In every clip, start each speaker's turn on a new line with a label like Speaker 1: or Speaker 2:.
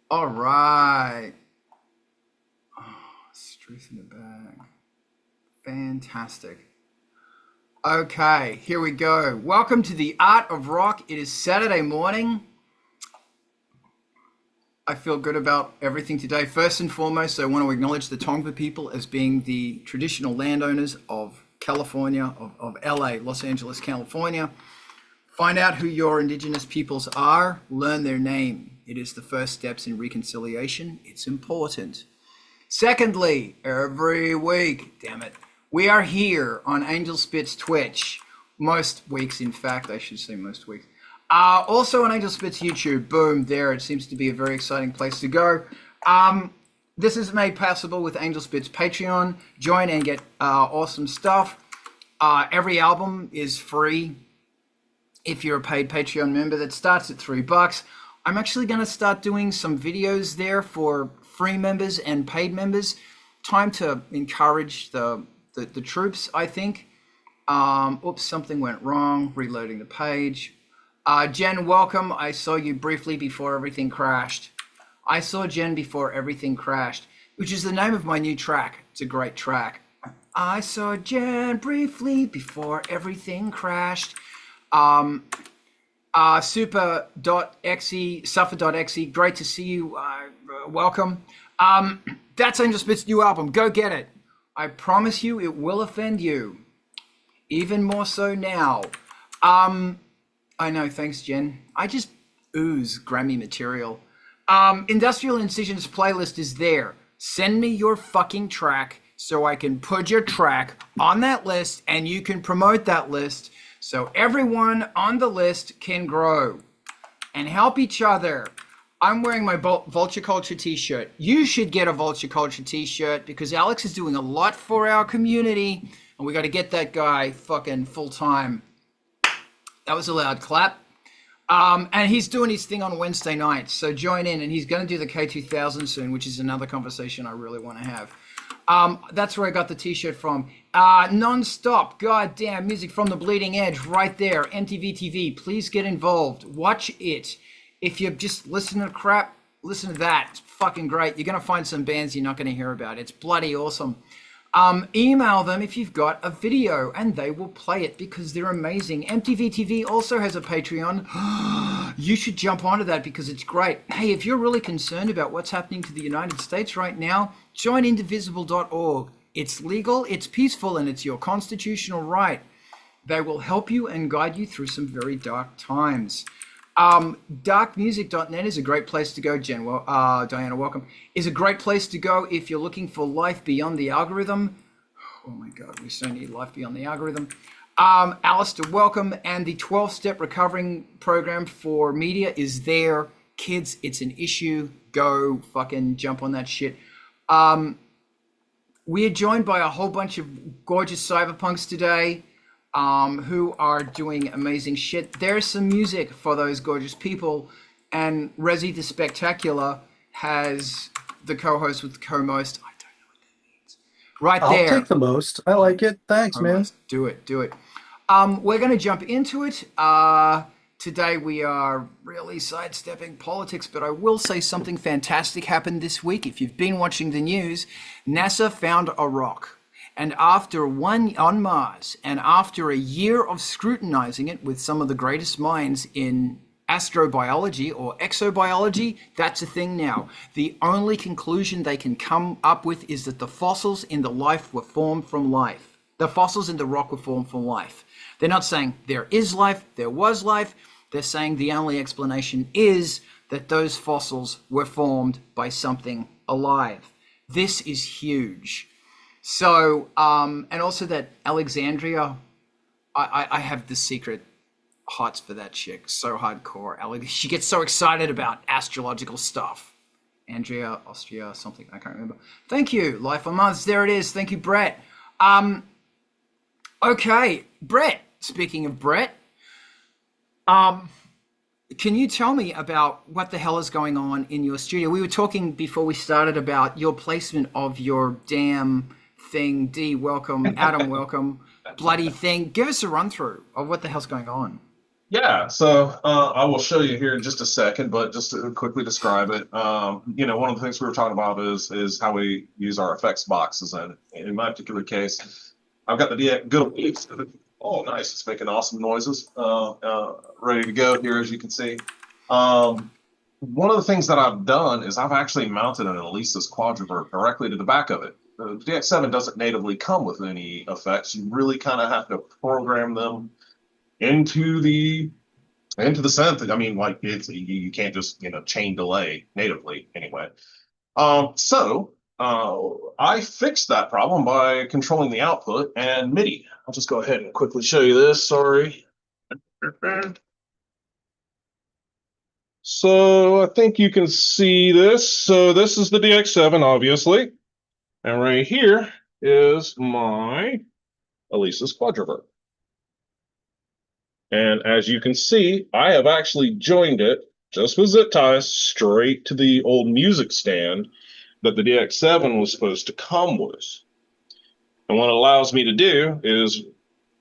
Speaker 1: All right. Oh, Struth in the bag. Fantastic. Okay, here we go. Welcome to the Art of Rock. It is Saturday morning. I feel good about everything today. First and foremost, I want to acknowledge the Tongva people as being the traditional landowners of California, of LA, Los Angeles, California. Find out who your indigenous peoples are, learn their name. It is the first steps in reconciliation. It's important. Secondly, every week, damn it, we are here on Angelspit's Twitch. Most weeks, in fact, I should say most weeks. Also on Angelspit's YouTube. Boom, there. It seems to be a very exciting place to go. This is made possible with Angelspit's Patreon. Join and get awesome stuff. Every album is free if you're a paid Patreon member. That starts at $3. I'm actually going to start doing some videos there for free members and paid members. Time to encourage the troops, I think. Oops, something went wrong. Reloading the page. Jen, welcome. I saw you briefly before everything crashed. I saw Jen before everything crashed, which is the name of my new track. It's a great track. I saw Jen briefly before everything crashed. Super.exe, suffer.exe, great to see you. Welcome. That's Angelspit's new album. Go get it. I promise you it will offend you. Even more so now. I know, thanks, Jen. I just ooze Grammy material. Industrial Incisions playlist is there. Send me your fucking track so I can put your track on that list and you can promote that list so everyone on the list can grow and help each other. I'm wearing my Vulture Culture t-shirt. You should get a Vulture Culture t-shirt because Alex is doing a lot for our community and we got to get that guy fucking full time. That was a loud clap. And he's doing his thing on Wednesday nights, so join in. And he's going to do the K2000 soon, which is another conversation I really want to have. That's where I got the t-shirt from. Non-stop, goddamn music from the bleeding edge right there. MTV TV, please get involved. Watch it. If you're just listening to crap, listen to that. It's fucking great. You're going to find some bands you're not going to hear about. It's bloody awesome. Email them if you've got a video and they will play it because they're amazing. MTV TV also has a Patreon. You should jump onto that because it's great. Hey, if you're really concerned about what's happening to the United States right now, join indivisible.org. It's legal, it's peaceful, and it's your constitutional right. They will help you and guide you through some very dark times. Darkmusic.net is a great place to go. Jen, Diana, welcome. Is a great place to go if you're looking for life beyond the algorithm. Oh my God, we so need life beyond the algorithm. Alistair, welcome. And the 12-step recovering program for media is there. Kids, it's an issue. Go fucking jump on that shit. We are joined by a whole bunch of gorgeous cyberpunks today. Who are doing amazing shit. There's some music for those gorgeous people, and Rezi the Spectacular has the co-host with the co-most. I don't know what that means. Right there.
Speaker 2: I'll take the most. I like it. Thanks, man.
Speaker 1: Do it. We're going to jump into it. Today we are really sidestepping politics, but I will say something fantastic happened this week. If you've been watching the news, NASA found a rock. And after one on Mars, and after a year of scrutinizing it with some of the greatest minds in astrobiology or exobiology, that's a thing now. The only conclusion they can come up with is that the fossils in the life were formed from life. The fossils in the rock were formed from life. They're not saying there is life, there was life. They're saying the only explanation is that those fossils were formed by something alive. This is huge. So, and also that Alexandria, I have the secret hots for that chick. So hardcore. She gets so excited about astrological stuff. Andrea, Austria, something, I can't remember. Thank you, Life on Mars. There it is. Thank you, Brett. Okay, Brett, speaking of Brett, can you tell me about what the hell is going on in your studio? We were talking before we started about your placement of your damn thing. D, welcome. Adam, welcome. Bloody thing. Give us a run through of what the hell's going on.
Speaker 3: Yeah, so I will show you here in just a second, but just to quickly describe it, one of the things we were talking about is how we use our effects boxes, and in my particular case, I've got the good. Oh, nice! It's making awesome noises. Ready to go here, as you can see. Um, One of the things that I've done is I've actually mounted an Elisa's Quadriverb directly to the back of it. The DX7 doesn't natively come with any effects. You really kind of have to program them into the synth. I mean, like you can't just chain delay natively anyway. I fixed that problem by controlling the output and MIDI. I'll just go ahead and quickly show you this. Sorry. So I think you can see this. So this is the DX7, obviously, and right here is my Elisa's Quadriverb. And as you can see, I have actually joined it just with zip ties straight to the old music stand that the DX7 was supposed to come with. And what it allows me to do is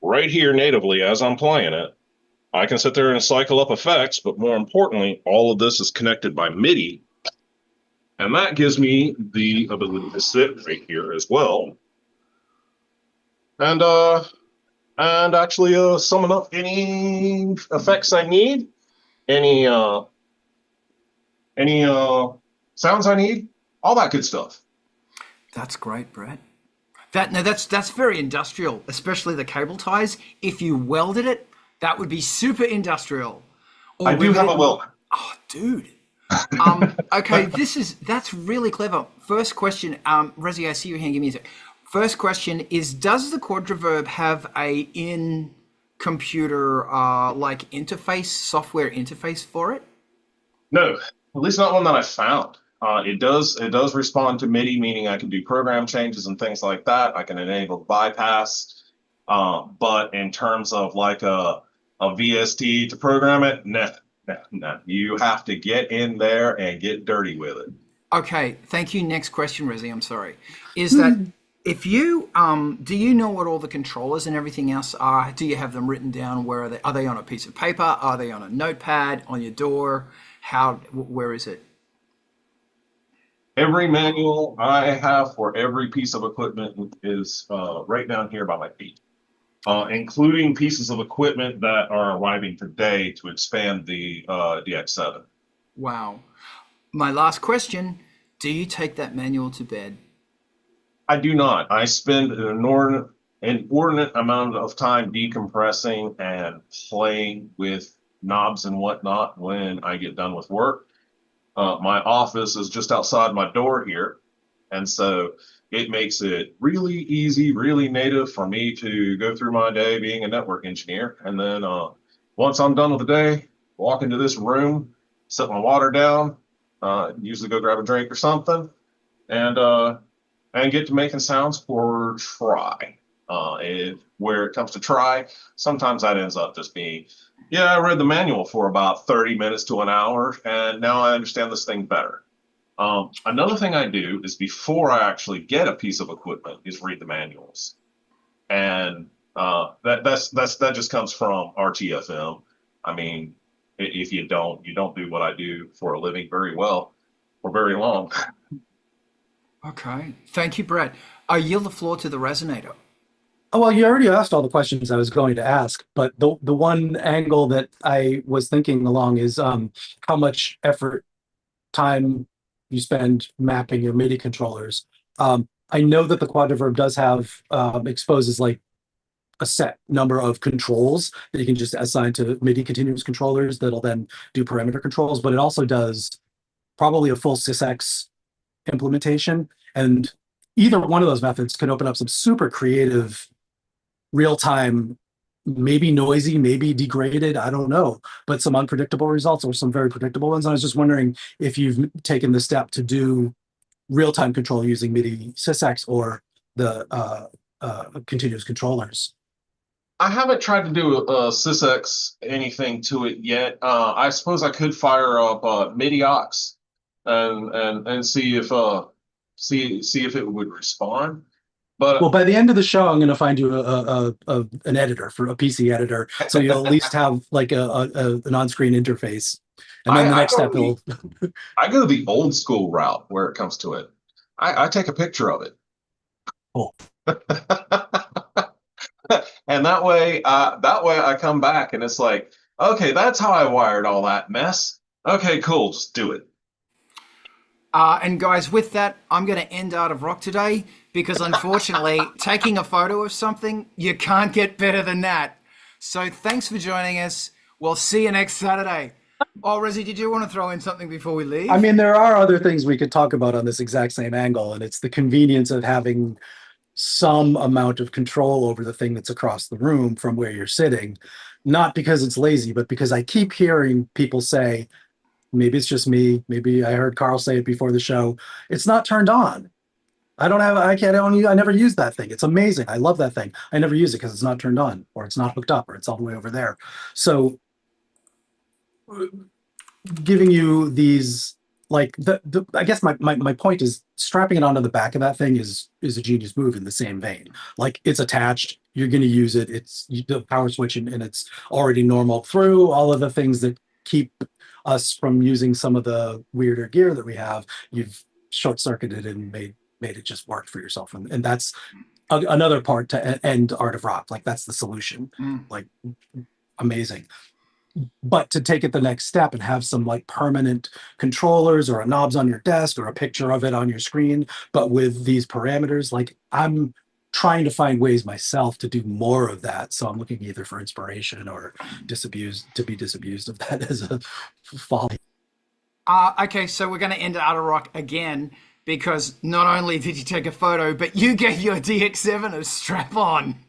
Speaker 3: right here natively as I'm playing it, I can sit there and cycle up effects, but more importantly, all of this is connected by MIDI. And that gives me the ability to sit right here as well. And actually summon up any effects I need, any sounds I need, all that good stuff.
Speaker 1: That's great, Brett. That's very industrial, especially the cable ties. If you welded it, that would be super industrial. Or
Speaker 3: I do have a weld.
Speaker 1: Oh, dude. Okay, that's really clever. First question, Raziel, I see your hand. Give me a sec. First question is: does the Quadriverb have a in-computer like interface, software interface for it?
Speaker 3: No, at least not one that I found. It does respond to MIDI, meaning I can do program changes and things like that. I can enable bypass. But in terms of like a VST to program it, no, no, no. You have to get in there and get dirty with it.
Speaker 1: Okay, thank you. Next question, Rezi. I'm sorry. Is that if you do you know what all the controllers and everything else are? Do you have them written down? Where are they? Are they on a piece of paper? Are they on a notepad on your door? Where is it?
Speaker 3: Every manual I have for every piece of equipment is right down here by my feet, including pieces of equipment that are arriving today to expand the DX7.
Speaker 1: Wow. My last question: do you take that manual to bed?
Speaker 3: I do not. I spend an inordinate amount of time decompressing and playing with knobs and whatnot when I get done with work. My office is just outside my door here, and so it makes it really easy, really native for me to go through my day being a network engineer. And then once I'm done with the day, walk into this room, set my water down, usually go grab a drink or something, and uh, and get to making sounds for try. Where it comes to try, sometimes that ends up just being, yeah, I read the manual for about 30 minutes to an hour, and now I understand this thing better. Another thing I do is before I actually get a piece of equipment is read the manuals, and that just comes from RTFM. I mean, if you don't do what I do for a living very well or very long.
Speaker 1: Okay. Thank you, Brett. I yield the floor to the resonator.
Speaker 2: Oh, well, you already asked all the questions I was going to ask, but the one angle that I was thinking along is how much effort, time you spend mapping your MIDI controllers. I know that the Quadriverb does have exposes like a set number of controls that you can just assign to MIDI continuous controllers that'll then do parameter controls, but it also does probably a full sysx implementation. And either one of those methods can open up some super creative real-time, maybe noisy, maybe degraded, I don't know, but some unpredictable results or some very predictable ones. And I was just wondering if you've taken the step to do real-time control using MIDI sysx or the continuous controllers.
Speaker 3: I haven't tried to do a sysx anything to it yet. I suppose I could fire up MIDI aux and see if it would respond. But
Speaker 2: Well, by the end of the show, I'm going to find you an editor for a PC editor, so you'll at least have like an on-screen interface. And then the
Speaker 3: I
Speaker 2: next
Speaker 3: go
Speaker 2: step,
Speaker 3: to the
Speaker 2: will
Speaker 3: I go the old school route where it comes to it. I take a picture of it.
Speaker 2: oh,
Speaker 3: And that way I come back and it's like, okay, that's how I wired all that mess. Okay, cool, just do it.
Speaker 1: And guys, with that, I'm going to end Art of Rock today because unfortunately, taking a photo of something, you can't get better than that. So thanks for joining us. We'll see you next Saturday. Oh, Rezzy, did you want to throw in something before we leave?
Speaker 2: I mean, there are other things we could talk about on this exact same angle, and it's the convenience of having some amount of control over the thing that's across the room from where you're sitting. Not because it's lazy, but because I keep hearing people say, maybe it's just me, maybe I heard Carl say it before the show, it's not turned on. I never use that thing. It's amazing. I love that thing. I never use it because it's not turned on, or it's not hooked up, or it's all the way over there. So giving you these, like, I guess my point is strapping it onto the back of that thing is a genius move in the same vein. Like, it's attached, you're going to use it, it's the power switch, and it's already normal through all of the things that keep us from using some of the weirder gear that we have. You've short-circuited and made it just work for yourself, and that's another part to end Art of Rock. Like, that's the solution. Like, amazing. But to take it the next step and have some like permanent controllers or knobs on your desk or a picture of it on your screen, but with these parameters, like, I'm trying to find ways myself to do more of that. So I'm looking either for inspiration or be disabused of that as a folly.
Speaker 1: Okay, so we're going to end Art of Rock again because not only did you take a photo, but you gave your DX7 a strap-on.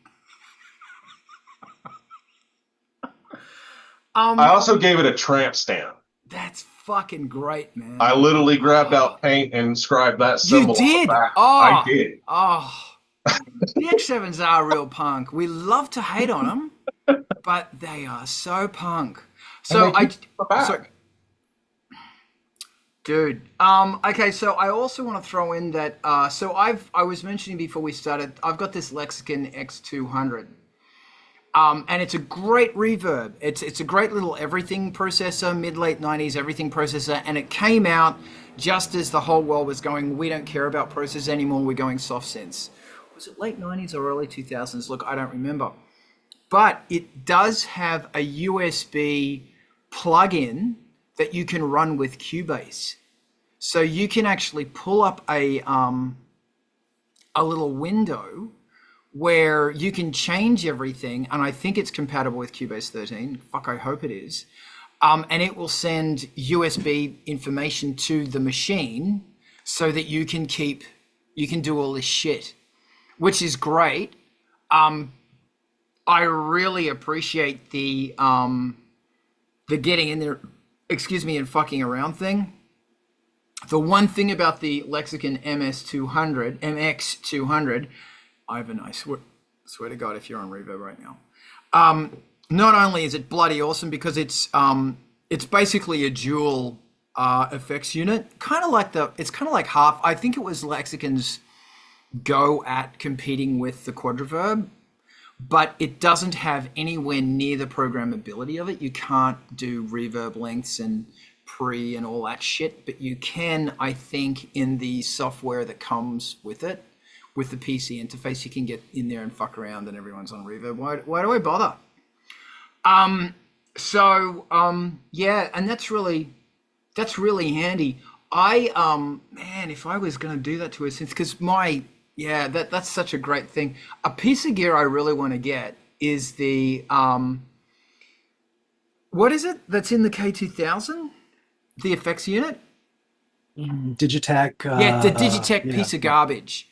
Speaker 3: I also gave it a tramp stamp.
Speaker 1: That's fucking great, man.
Speaker 3: I literally grabbed out paint and inscribed that symbol.
Speaker 1: You did?
Speaker 3: On the back.
Speaker 1: Oh,
Speaker 3: I did.
Speaker 1: Oh, DX7s are real punk. We love to hate on them, but they are so punk. So dude. Okay, so I also want to throw in that. So I was mentioning before we started, I've got this Lexicon X200. And it's a great reverb. It's a great little everything processor, mid-late 90s everything processor, and it came out just as the whole world was going, we don't care about processors anymore, we're going soft synths. Was it late 90s or early 2000s? Look, I don't remember. But it does have a USB plug-in that you can run with Cubase. So you can actually pull up a little window where you can change everything, and I think it's compatible with Cubase 13. Fuck, I hope it is. And it will send USB information to the machine so that you can do all this shit, which is great. I really appreciate the getting in there, and fucking around thing. The one thing about the Lexicon MX200, Ivan, I swear to God, if you're on Reverb right now, not only is it bloody awesome because it's basically a dual effects unit, it's kind of like half. I think it was Lexicon's go at competing with the Quadriverb, but it doesn't have anywhere near the programmability of it. You can't do reverb lengths and pre and all that shit, but you can, I think, in the software that comes with it. With the PC interface, you can get in there and fuck around, and everyone's on reverb. Why do I bother? Yeah, and that's really handy. Man, if I was going to do that to a synth, because that's such a great thing. A piece of gear I really want to get is the what is it that's in the K2000? The effects unit?
Speaker 2: Digitech.
Speaker 1: The Digitech piece of garbage.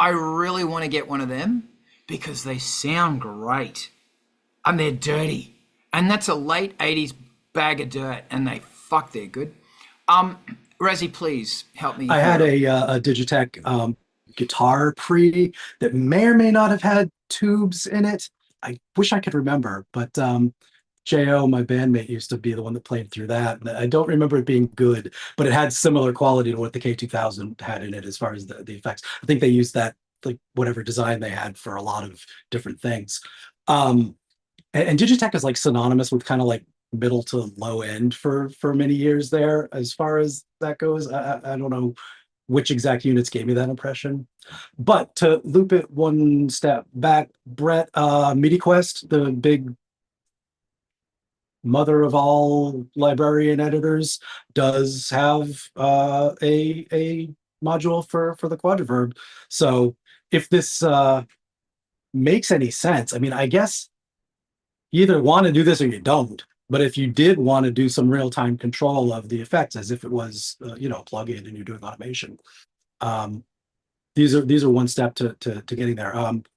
Speaker 1: I really want to get one of them because they sound great and they're dirty. And that's a late 80s bag of dirt, and they're good. Razzie, please help me.
Speaker 2: I had a Digitech guitar pre that may or may not have had tubes in it. I wish I could remember, but J.O., my bandmate, used to be the one that played through that. And I don't remember it being good, but it had similar quality to what the K2000 had in it as far as the effects. I think they used that like whatever design they had for a lot of different things. And Digitech is like synonymous with kind of like middle to low end for many years there as far as that goes. I don't know which exact units gave me that impression. But to loop it one step back, Brett, MIDI-Quest, the big mother of all librarian editors, does have a module for the quadriverb. So if this makes any sense, I mean, I guess you either want to do this or you don't. But if you did want to do some real-time control of the effects as if it was, plug-in and you're doing automation, these are one step to getting there.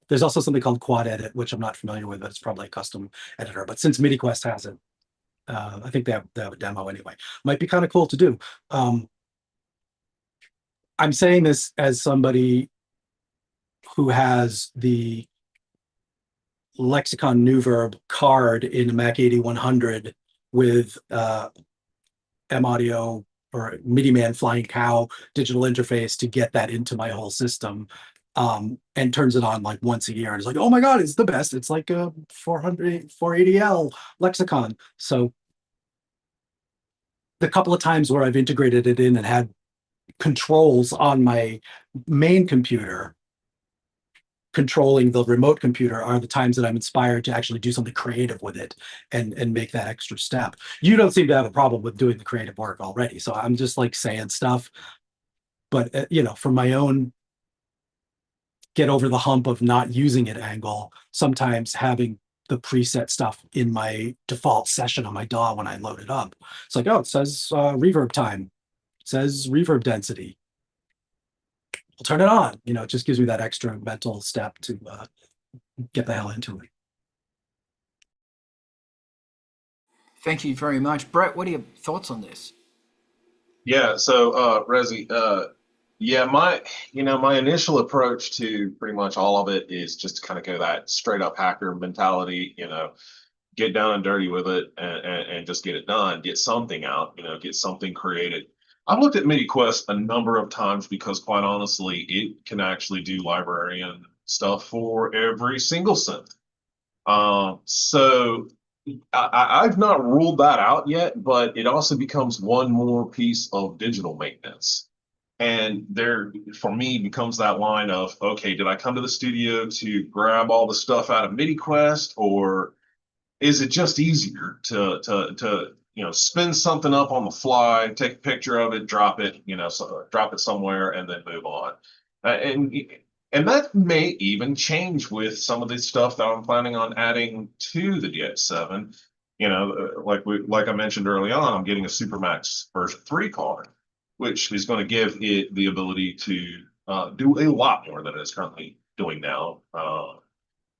Speaker 2: There's also something called Quad Edit, which I'm not familiar with, but it's probably a custom editor. But since MIDI-Quest has it, I think they have a demo anyway. Might be kind of cool to do. I'm saying this as somebody who has the Lexicon New Verb card in a Mac 8100 with M Audio or MIDI Man Flying Cow digital interface to get that into my whole system, and turns it on like once a year. And it's like, oh my God, it's the best. It's like a 480L Lexicon. So the couple of times where I've integrated it in and had controls on my main computer controlling the remote computer are the times that I'm inspired to actually do something creative with it and make that extra step. You don't seem to have a problem with doing the creative work already. So I'm just like saying stuff, but from my own get over the hump of not using it angle, sometimes having the preset stuff in my default session on my DAW when I load it up. It's like, oh, it says reverb time, it says reverb density. I'll turn it on. It just gives me that extra mental step to get the hell into it.
Speaker 1: Thank you very much. Brett, what are your thoughts on this?
Speaker 3: Yeah, so Rezi, my initial approach to pretty much all of it is just to kind of go that straight up hacker mentality, get down and dirty with it and just get it done, get something out, get something created. I've looked at MIDI-Quest a number of times because quite honestly, it can actually do librarian stuff for every single synth. So I've not ruled that out yet, but it also becomes one more piece of digital maintenance. And there, for me, becomes that line of, okay, did I come to the studio to grab all the stuff out of MIDI-Quest, or is it just easier to spin something up on the fly, take a picture of it, drop it, drop it somewhere, and then move on. And that may even change with some of the stuff that I'm planning on adding to the DX7. Like I mentioned early on, I'm getting a Supermax version 3 card, which is going to give it the ability to do a lot more than it's currently doing now.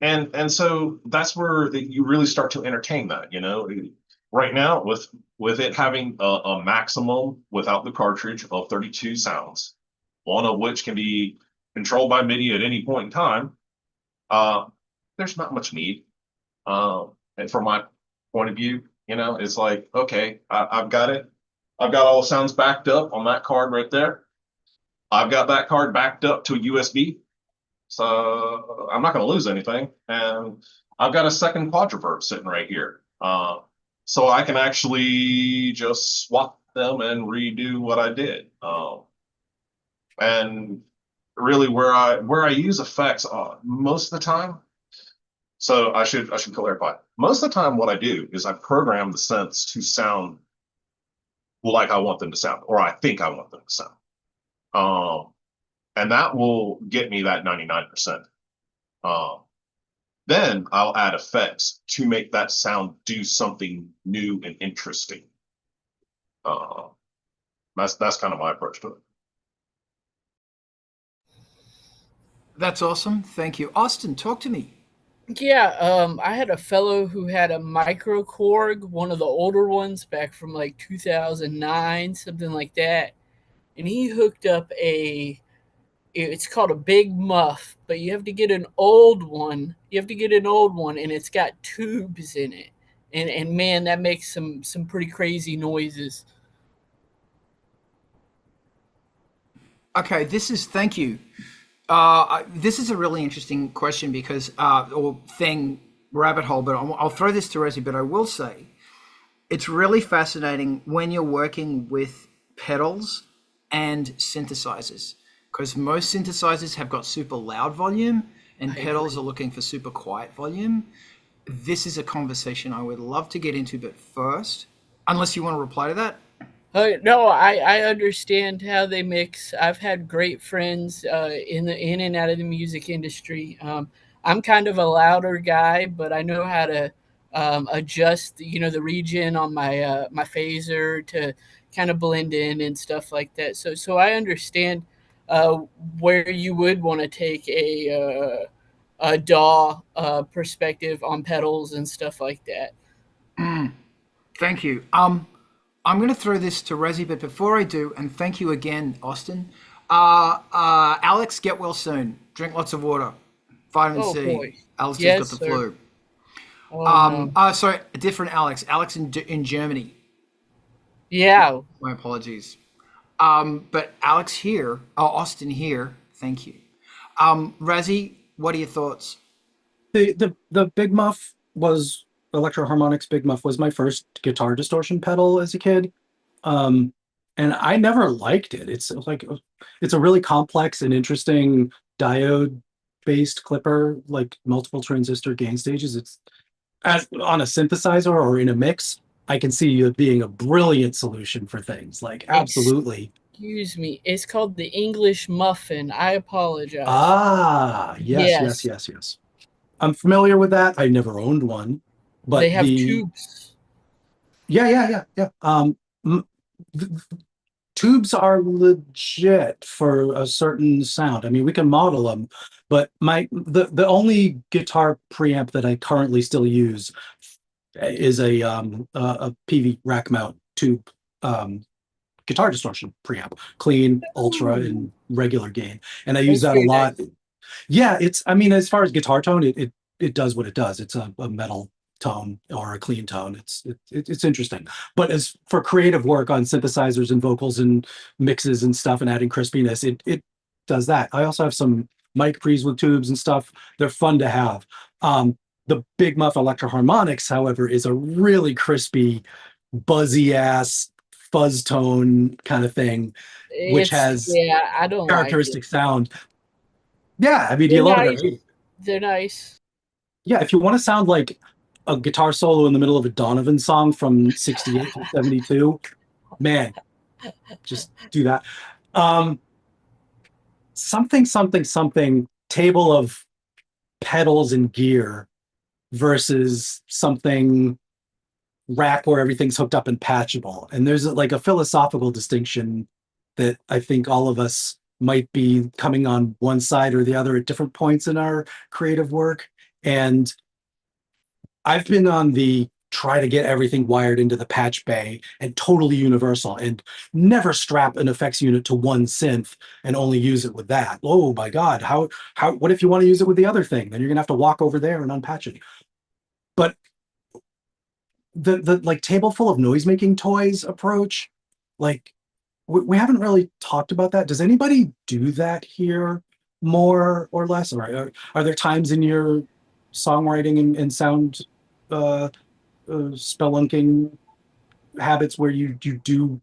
Speaker 3: And so that's where you really start to entertain that, Right now, with it having a maximum without the cartridge of 32 sounds, one of which can be controlled by MIDI at any point in time, there's not much need. And from my point of view, it's like, okay, I've got it. I've got all the sounds backed up on that card right there. I've got that card backed up to a USB. So I'm not going to lose anything. And I've got a second quadriverb sitting right here. So I can actually just swap them and redo what I did. And really where I use effects most of the time. So I should clarify. Most of the time what I do is I program the synths to sound like I want them to sound, or I think I want them to sound. And that will get me that 99%. Then I'll add effects to make that sound do something new and interesting. That's kind of my approach to it.
Speaker 1: That's awesome. Thank you. Austin, talk to me.
Speaker 4: Yeah, I had a fellow who had a micro Korg, one of the older ones back from like 2009, something like that. And he hooked up it's called a big muff, but you have to get an old one. And it's got tubes in it. And man, that makes some pretty crazy noises.
Speaker 1: Okay, thank you. This is a really interesting question because, or thing, rabbit hole, but I'll throw this to Resi, but I will say it's really fascinating when you're working with pedals and synthesizers because most synthesizers have got super loud volume and pedals are looking for super quiet volume. This is a conversation I would love to get into, but first, unless you want to reply to that.
Speaker 4: No, I understand how they mix. I've had great friends in and out of the music industry. I'm kind of a louder guy, but I know how to adjust, the region on my phaser to kind of blend in and stuff like that. So I understand uh, where you would want to take a DAW perspective on pedals and stuff like that.
Speaker 1: Thank you. I'm going to throw this to Resi, but before I do, and thank you again, Austin. Alex, get well soon. Drink lots of water. Vitamin
Speaker 4: Oh
Speaker 1: C.
Speaker 4: boy,
Speaker 1: Alex just
Speaker 4: yes,
Speaker 1: got the
Speaker 4: sir.
Speaker 1: flu.
Speaker 4: Oh no,
Speaker 1: Sorry, a different Alex. Alex in Germany.
Speaker 4: yeah.
Speaker 1: My apologies. But Alex here, Austin here. Thank you. Resi, what are your thoughts?
Speaker 2: The Big Muff was Electro Harmonix Big Muff was my first guitar distortion pedal as a kid. Um, and I never liked it. It's a really complex and interesting diode based clipper, like multiple transistor gain stages. It's as on a synthesizer or in a mix, I can see it being a brilliant solution for things. Like absolutely.
Speaker 4: Excuse me. It's called the English muffin. I apologize.
Speaker 2: Ah, yes, yes,
Speaker 4: Yes,
Speaker 2: yes, yes. I'm familiar with that. I never owned one,
Speaker 4: they
Speaker 2: but
Speaker 4: have tubes.
Speaker 2: yeah. M- th- Tubes are legit for a certain sound. I mean, we can model them, but the only guitar preamp that I currently still use is a PV rack mount tube guitar distortion preamp, clean, ultra,
Speaker 4: Ooh,
Speaker 2: and regular gain, and I use
Speaker 4: that's
Speaker 2: that a
Speaker 4: very
Speaker 2: lot.
Speaker 4: nice.
Speaker 2: Yeah, I mean, as far as guitar tone, it does what it does. It's a metal tone or a clean tone. It's interesting. But as for creative work on synthesizers and vocals and mixes and stuff and adding crispiness, it does that. I also have some mic pre's with tubes and stuff. They're fun to have. The Big Muff Electro Harmonix, however, is a really crispy, buzzy ass fuzz tone kind of thing, which has
Speaker 4: Yeah, I don't like it.
Speaker 2: characteristic sound. Yeah, I mean, do
Speaker 4: They're
Speaker 2: you love it or
Speaker 4: nice.
Speaker 2: hate it?
Speaker 4: They're nice.
Speaker 2: Yeah, if you want to sound like a guitar solo in the middle of a Donovan song from 68 to 72, man, just do that. Um, something table of pedals and gear versus something rack where everything's hooked up and patchable. And there's like a philosophical distinction that I think all of us might be coming on one side or the other at different points in our creative work. And I've been on the try to get everything wired into the patch bay and totally universal and never strap an effects unit to one synth and only use it with that. Oh my God, what if you want to use it with the other thing? Then you're gonna have to walk over there and unpatch it. But the like table full of noise making toys approach, like we haven't really talked about that. Does anybody do that here more or less? Or are there times in your songwriting and sound uh, spelunking habits where you do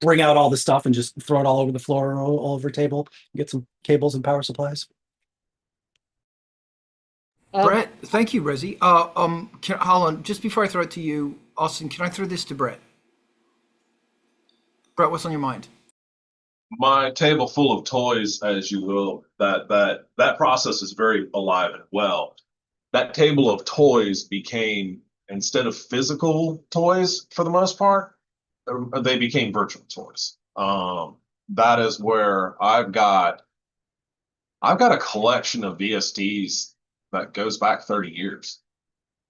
Speaker 2: bring out all the stuff and just throw it all over the floor or all over a table, get some cables and power supplies?
Speaker 4: Um,
Speaker 1: Brett, thank you, Resi. Hold on, just before I throw it to you, Austin, can I throw this to Brett? Brett, what's on your mind?
Speaker 3: My table full of toys, as you will, that process is very alive and well. That table of toys became, instead of physical toys for the most part, they became virtual toys. That is where I've got a collection of VSTs that goes back 30 years.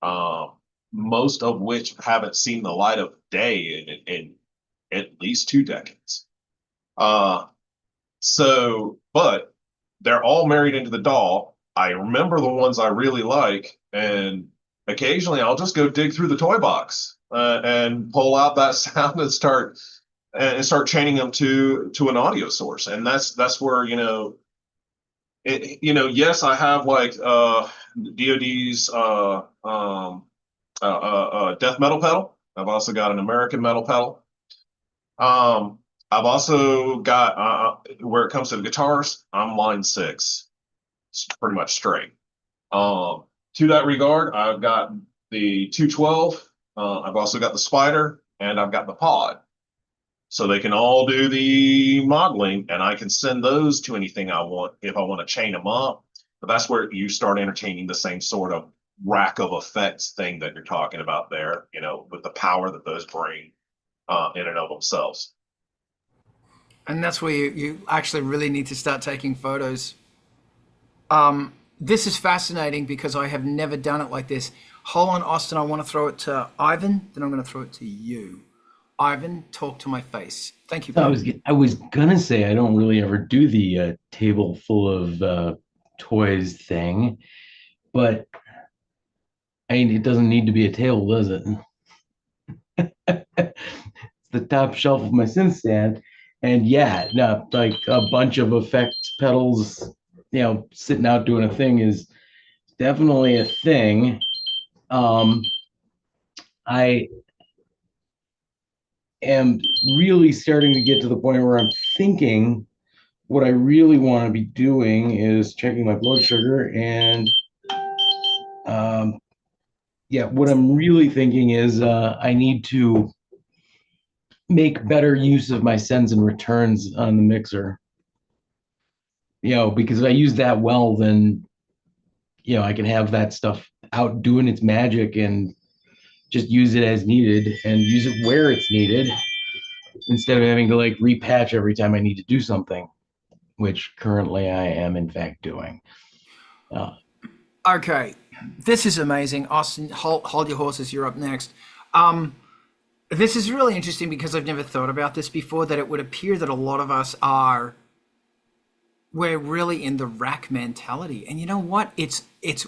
Speaker 3: Um, Most of which haven't seen the light of day in at least 2 decades. Uh, but they're all married into the doll. I remember the ones I really like, and occasionally I'll just go dig through the toy box and pull out that sound and start chaining them to an audio source. And that's where Yes, I have like DoD's death metal pedal. I've also got an American metal pedal. I've also got where it comes to the guitars, I'm line 6. It's pretty much straight. To that regard, I've got the 212. I've also got the Spider, and I've got the Pod. So they can all do the modeling, and I can send those to anything I want if I want to chain them up. But that's where you start entertaining the same sort of rack of effects thing that you're talking about there, with the power that those bring in and of themselves.
Speaker 1: And that's where you actually really need to start taking photos. This is fascinating because I have never done it like this. Hold on, Austin, I want to throw it to Ivan, then I'm going to throw it to you. Ivan, talk to my face. Thank you.
Speaker 5: I was gonna say I don't really ever do the table full of toys thing, but I mean, it doesn't need to be a table, does it? It's the top shelf of my synth stand, and yeah, no, like a bunch of effect pedals, sitting out doing a thing is definitely a thing. I am really starting to get to the point where I'm thinking what I really want to be doing is checking my blood sugar. And what I'm really thinking is I need to make better use of my sends and returns on the mixer. Because if I use that well, then, I can have that stuff out doing its magic and just use it as needed and use it where it's needed instead of having to like repatch every time I need to do something, which currently I am in fact doing.
Speaker 1: Okay, this is amazing. Austin, hold your horses, you're up next. This is really interesting because I've never thought about this before, that it would appear that a lot of us we're really in the rack mentality. And you know what?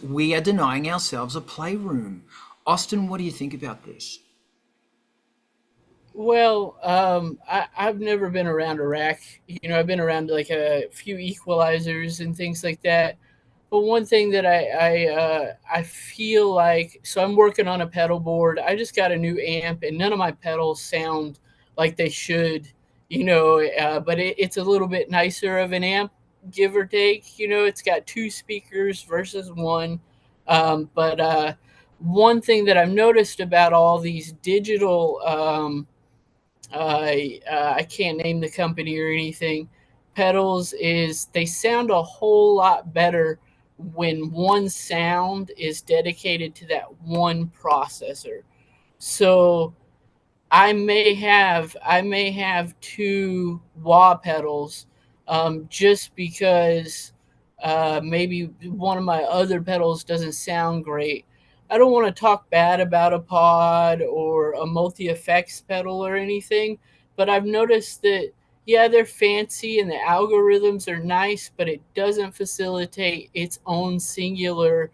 Speaker 1: We are denying ourselves a playroom. Austin, what do you think about this?
Speaker 4: Well, I've never been around a rack. I've been around like a few equalizers and things like that. But one thing that I feel like, so I'm working on a pedal board. I just got a new amp, and none of my pedals sound like they should. But it's a little bit nicer of an amp, give or take. It's got 2 speakers versus 1. But one thing that I've noticed about all these digital, I can't name the company or anything, pedals, is they sound a whole lot better when one sound is dedicated to that one processor. So I may have 2 wah pedals, just because maybe one of my other pedals doesn't sound great. I don't want to talk bad about a pod or a multi-effects pedal or anything, but I've noticed that, yeah, they're fancy and the algorithms are nice, but it doesn't facilitate its own singular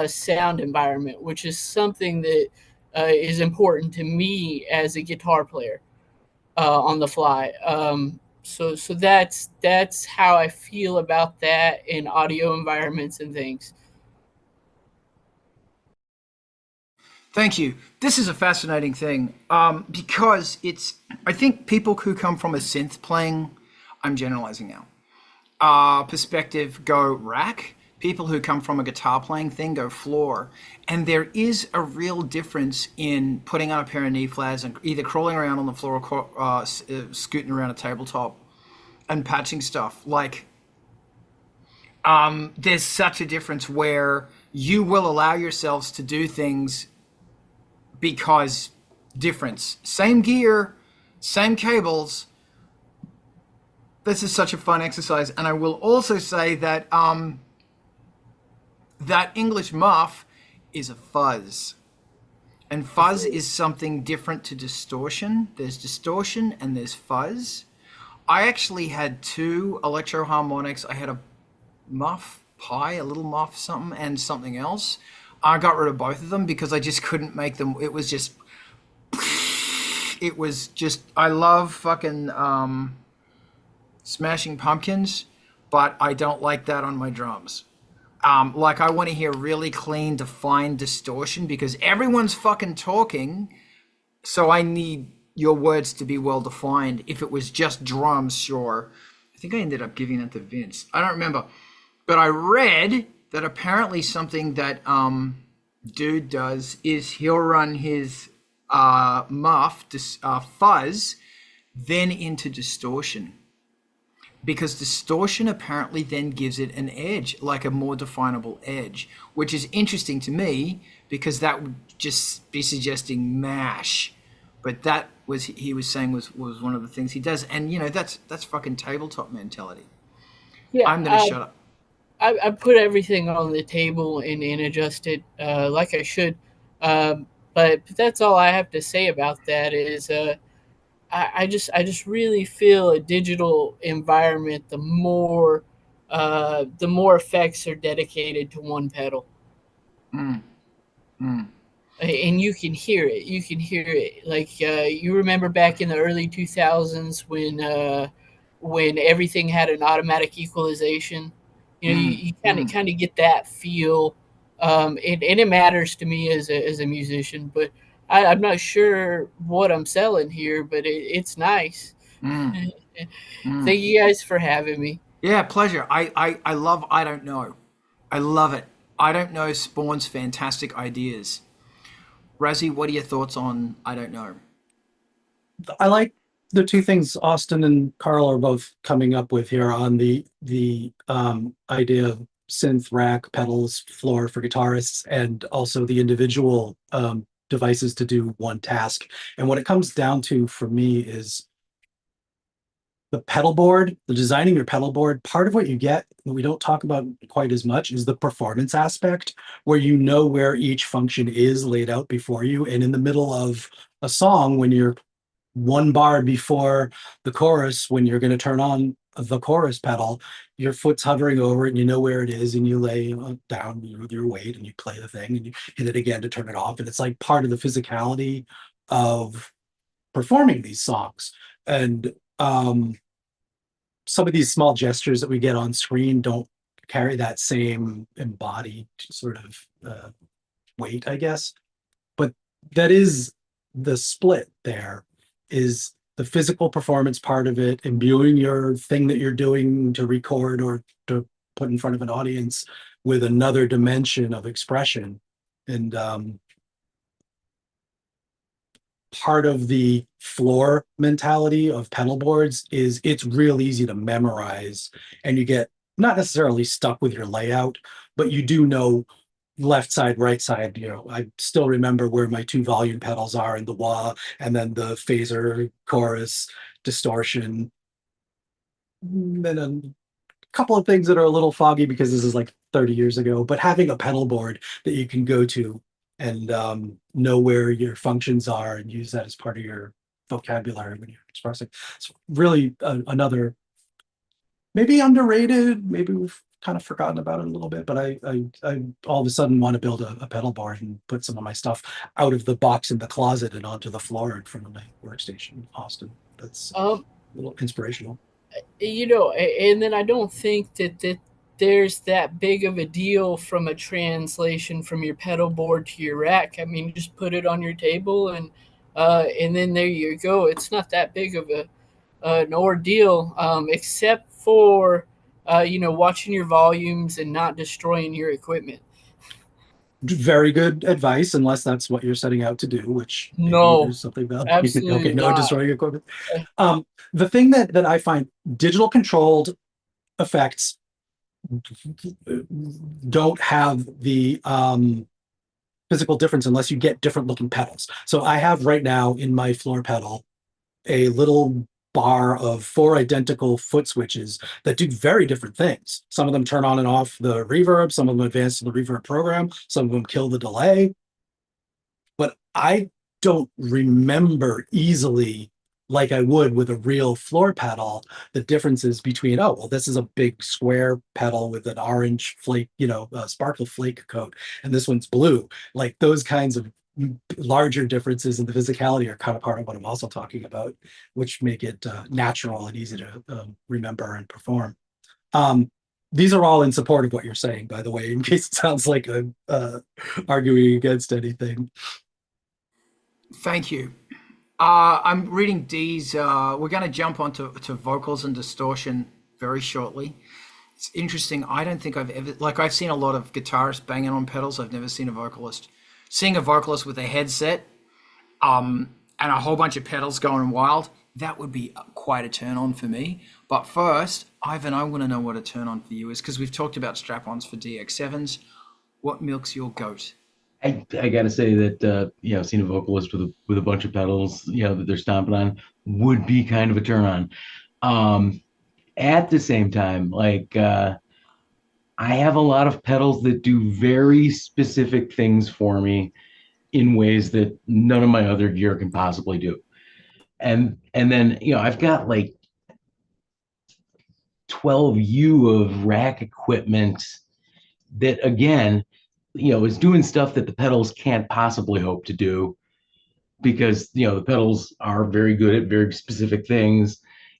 Speaker 4: sound environment, which is something that is important to me as a guitar player on the fly. So that's how I feel about that in audio environments and things.
Speaker 1: Thank you. This is a fascinating thing because I think people who come from a synth playing, I'm generalizing now, perspective go rack. People who come from a guitar playing thing go floor. And there is a real difference in putting on a pair of knee flares and either crawling around on the floor or scooting around a tabletop and patching stuff. Like, there's such a difference where you will allow yourselves to do things because difference. Same gear, same cables. This is such a fun exercise. And I will also say that that English muff is a fuzz. And fuzz is something different to distortion. There's distortion and there's fuzz. I actually had 2 electro harmonics. I had a muff pie, a little muff something, and something else. I got rid of both of them because I just couldn't make them. It was just, I love fucking Smashing Pumpkins. but I don't like that on my drums. Like I want to hear really clean, defined distortion because everyone's fucking talking. So I need your words to be well defined. If it was just drums, sure. I think I ended up giving that to Vince. I don't remember. But I read that apparently something that dude does is he'll run his fuzz, then into distortion. Because distortion apparently then gives it an edge, like a more definable edge, which is interesting to me because that would just be suggesting mash. But that was, he was saying, was one of the things he does. And, you know, that's fucking tabletop mentality.
Speaker 4: Yeah,
Speaker 1: I'm going to shut up.
Speaker 4: I put everything on the table and adjust it like I should. But that's all I have to say about that is I just really feel a digital environment, the more effects are dedicated to one pedal. And you can hear it. You can hear it. Like you remember back in the early 2000s when everything had an automatic equalization. You know, you kind of get that feel. And it matters to me as a musician, but I'm not sure what I'm selling here, but it's nice. Thank you guys for having me.
Speaker 1: Yeah, pleasure. I love I Don't Know. I love it. I Don't Know spawns fantastic ideas. Razi, what are your thoughts on I Don't Know?
Speaker 2: I like the two things Austin and Carl are both coming up with here on the idea of synth rack, pedals, floor for guitarists, and also the individual devices to do one task. And what it comes down to for me is the pedal board, the designing your pedal board. Part of what you get, that we don't talk about quite as much, is the performance aspect, where you know where each function is laid out before you. And in the middle of a song, when you're one bar before the chorus, when you're going to turn on the chorus pedal, your foot's hovering over it and you know where it is, and you lay down with your weight and you play the thing and you hit it again to turn it off. And it's like part of the physicality of performing these songs. And some of these small gestures that we get on screen don't carry that same embodied sort of weight, I guess. But that is the split there, is the physical performance part of it, imbuing your thing that you're doing to record or to put in front of an audience with another dimension of expression. And part of the floor mentality of pedal boards is it's real easy to memorize, and you get not necessarily stuck with your layout, but you do know left side, right side. You know, I still remember where my two volume pedals are in the wah, and then the phaser, chorus, distortion, then a couple of things that are a little foggy because this is like 30 years ago, but having a pedal board that you can go to and know where your functions are and use that as part of your vocabulary when you're expressing. It's really another, maybe underrated, maybe we've kind of forgotten about it a little bit, but I all of a sudden want to build a pedal board and put some of my stuff out of the box in the closet and onto the floor in front of my workstation, Austin. That's a little inspirational.
Speaker 4: You know, and then I don't think that there's that big of a deal from a translation from your pedal board to your rack. I mean, just put it on your table and then there you go. It's not that big of an ordeal, except for you know, watching your volumes and not destroying your equipment.
Speaker 2: Very good advice, unless that's what you're setting out to do, which
Speaker 4: No,
Speaker 2: there's something about
Speaker 4: absolutely
Speaker 2: okay, no
Speaker 4: not.
Speaker 2: destroying equipment. The thing that I find, digital controlled effects don't have the physical difference unless you get different looking pedals. So I have right now in my floor pedal a little bar of 4 identical foot switches that do very different things. Some of them turn on and off the reverb, some of them advance to the reverb program, some of them kill the delay. But I don't remember easily, like I would with a real floor pedal, the differences between, oh, well, this is a big square pedal with an orange flake, you know, sparkle flake coat, and this one's blue. Like those kinds of larger differences in the physicality are kind of part of what I'm also talking about, which make it natural and easy to remember and perform. These are all in support of what you're saying, by the way, in case it sounds like I'm arguing against anything.
Speaker 1: Thank you. I'm reading Dee's. We're going to jump onto vocals and distortion very shortly. It's interesting. I don't think I've ever, like, I've seen a lot of guitarists banging on pedals. I've never seen a vocalist. Seeing a vocalist with a headset and a whole bunch of pedals going wild, that would be quite a turn on for me. But first, Ivan, I want to know what a turn on for you is, because we've talked about strap-ons for DX7s. What milks your goat?
Speaker 5: I gotta say that seeing a vocalist with a bunch of pedals, that they're stomping on would be kind of a turn on. At the same time, like I have a lot of pedals that do very specific things for me in ways that none of my other gear can possibly do. And then I've got like 12U of rack equipment that again is doing stuff that the pedals can't possibly hope to do, because the pedals are very good at very specific things.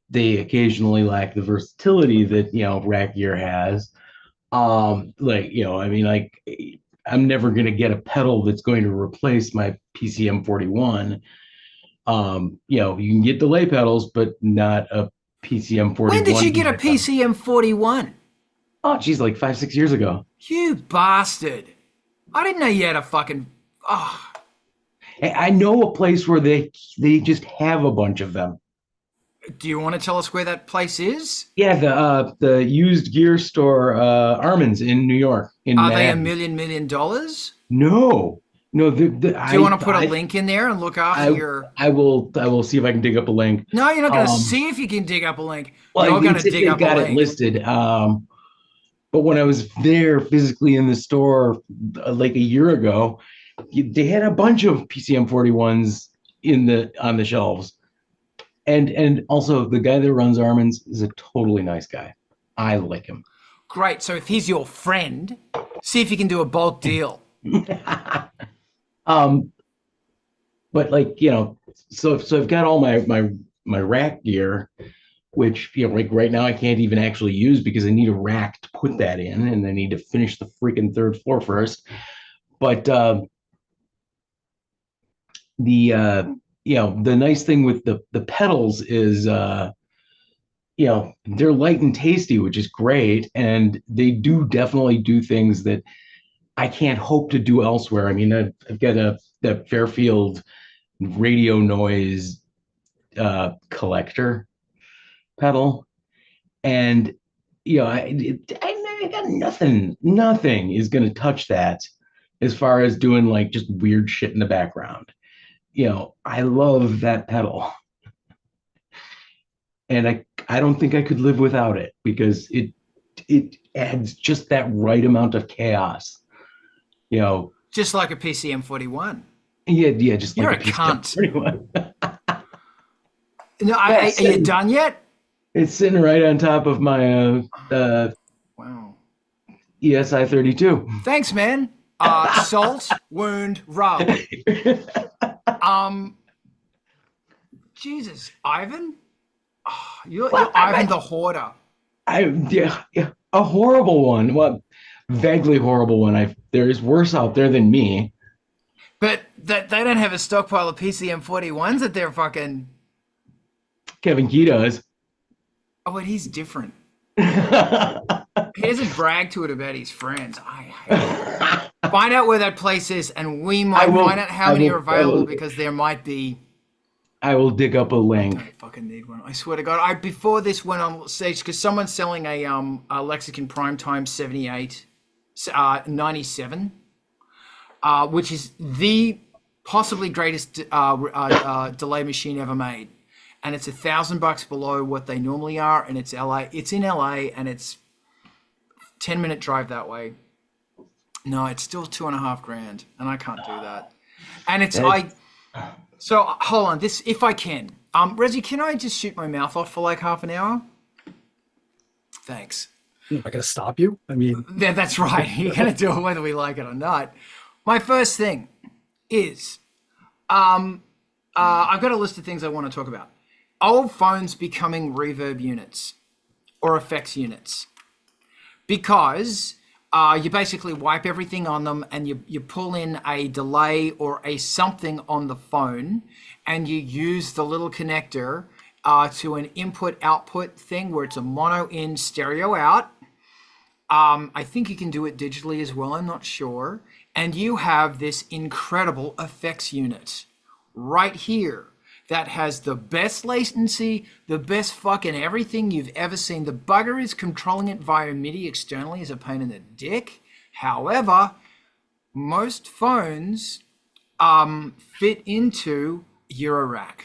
Speaker 5: They occasionally lack the versatility that rack gear has. I'm never going to get a pedal that's going to replace my PCM 41. You can get delay pedals, but not a PCM 41.
Speaker 1: When did you get a PCM 41?
Speaker 5: Oh, geez, like 5-6 years ago.
Speaker 1: You bastard. I didn't know you had a fucking...
Speaker 5: I know a place where they just have a bunch of them.
Speaker 1: Do you want to tell us where that place is?
Speaker 5: Yeah, the used gear store, Armin's in New York.
Speaker 1: Are they $1 million?
Speaker 5: No. Do
Speaker 1: you want to put a link in there and look after your...
Speaker 5: I will see if I can dig up a link.
Speaker 1: No, you're not going to see if you can dig up a link.
Speaker 5: Well,
Speaker 1: you're going to dig up a link.
Speaker 5: Got it listed. But when I was there physically in the store like a year ago, they had a bunch of PCM 41s on the shelves. And also the guy that runs Armin's is a totally nice guy. I like him.
Speaker 1: Great. So if he's your friend, see if you can do a bulk deal.
Speaker 5: But like, so I've got all my rack gear, which like right now I can't even actually use because I need a rack to put that in, and I need to finish the freaking third floor first. But the nice thing with the pedals is they're light and tasty, which is great, and they definitely do things that I can't hope to do elsewhere. I mean, I've got that Fairfield radio noise collector pedal, and I got nothing is going to touch that as far as doing like just weird shit in the background. I love that pedal, and I don't think I could live without it, because it adds just that right amount of chaos.
Speaker 1: Just like a PCM 41.
Speaker 5: Yeah, just
Speaker 1: You're
Speaker 5: like
Speaker 1: a cunt.
Speaker 5: 41.
Speaker 1: No, are you done yet?
Speaker 5: It's sitting right on top of my
Speaker 1: Wow.
Speaker 5: ESI 32.
Speaker 1: Thanks, man. Salt, wound, rub. Jesus, Ivan? You're Ivan the Hoarder.
Speaker 5: Yeah, a horrible one. Well, vaguely horrible one. There's worse out there than me.
Speaker 1: But they don't have a stockpile of PCM 41s that they're fucking...
Speaker 5: Kevin Key does.
Speaker 1: Oh, but he's different. He doesn't brag to it about his friends. I hate it. Find out where that place is, and we might find out how many are available, because there might be...
Speaker 5: I will dig up a link.
Speaker 1: I don't fucking need one. I swear to God. Before this went on stage, because someone's selling a Lexicon Primetime 78, 97, which is the possibly greatest delay machine ever made. And it's $1,000 below what they normally are, and it's LA. It's in LA, and it's 10-minute drive that way. No, it's still $2,500, and I can't do that. And it's So hold on, this if I can, Rezi, can I just shoot my mouth off for like half an hour? Thanks.
Speaker 2: Am I gonna stop you? I mean,
Speaker 1: yeah, that's right. You're gonna do it whether we like it or not. My first thing is, I've got a list of things I want to talk about. Old phones becoming reverb units or effects units. because you basically wipe everything on them and you pull in a delay or a something on the phone and you use the little connector to an input-output thing where it's a mono in, stereo out. I think you can do it digitally as well, I'm not sure. And you have this incredible effects unit right here that has the best latency, the best fucking everything you've ever seen. The bugger is controlling it via MIDI externally is a pain in the dick. However, most phones fit into Eurorack.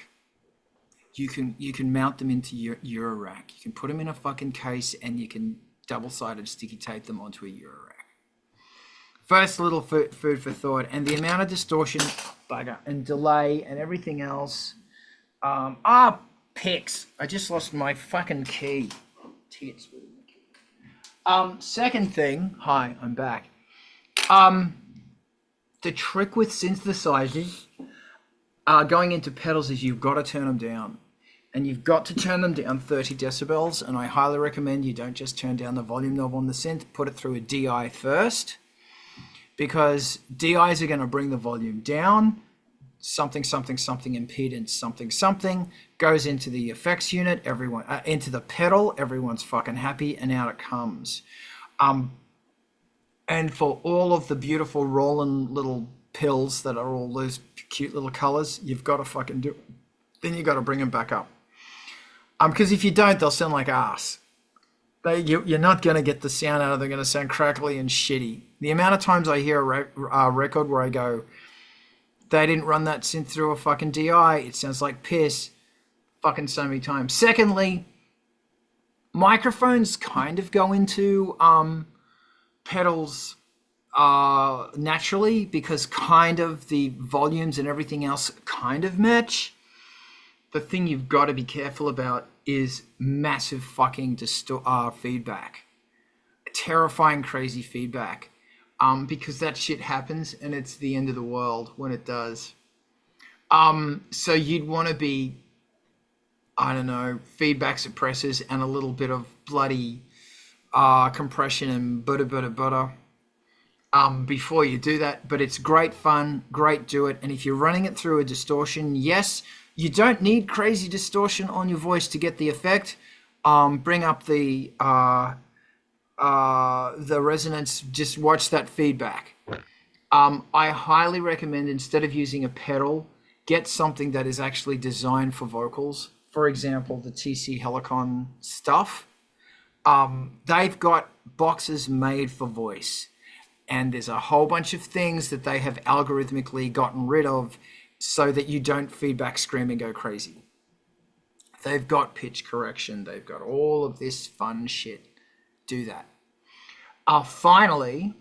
Speaker 1: You can mount them into Eurorack. You can put them in a fucking case and you can double-sided sticky tape them onto a Eurorack. First little food for thought, and the amount of distortion, bugger, and delay and everything else. Picks. I just lost my fucking key. Tits. Second thing, hi, I'm back. The trick with synthesizers going into pedals is you've got to turn them down. And you've got to turn them down 30 decibels, and I highly recommend you don't just turn down the volume knob on the synth, put it through a DI first, because DIs are going to bring the volume down, something impedance, something goes into the effects unit, everyone into the pedal, everyone's fucking happy, and out it comes. And for all of the beautiful rolling little pills that are all those cute little colors, you've got to fucking do it. Then you got to bring them back up. Because if you don't, they'll sound like ass. You're not going to get the sound out of them. They're going to sound crackly and shitty. The amount of times I hear a record where I go, they didn't run that synth through a fucking DI, it sounds like piss, fucking so many times. Secondly, microphones kind of go into pedals naturally because kind of the volumes and everything else kind of match. The thing you've got to be careful about is massive fucking feedback. Terrifying, crazy feedback. Because that shit happens and it's the end of the world when it does. So you'd want to be, I don't know, feedback suppressors and a little bit of bloody compression and butter before you do that. But it's great fun, great do it. And if you're running it through a distortion, yes, you don't need crazy distortion on your voice to get the effect. Bring up the resonance, just watch that feedback. I highly recommend, instead of using a pedal, get something that is actually designed for vocals. For example, the TC Helicon stuff. They've got boxes made for voice, and there's a whole bunch of things that they have algorithmically gotten rid of so that you don't feedback, scream, and go crazy. They've got pitch correction. They've got all of this fun shit. Do that. Finally,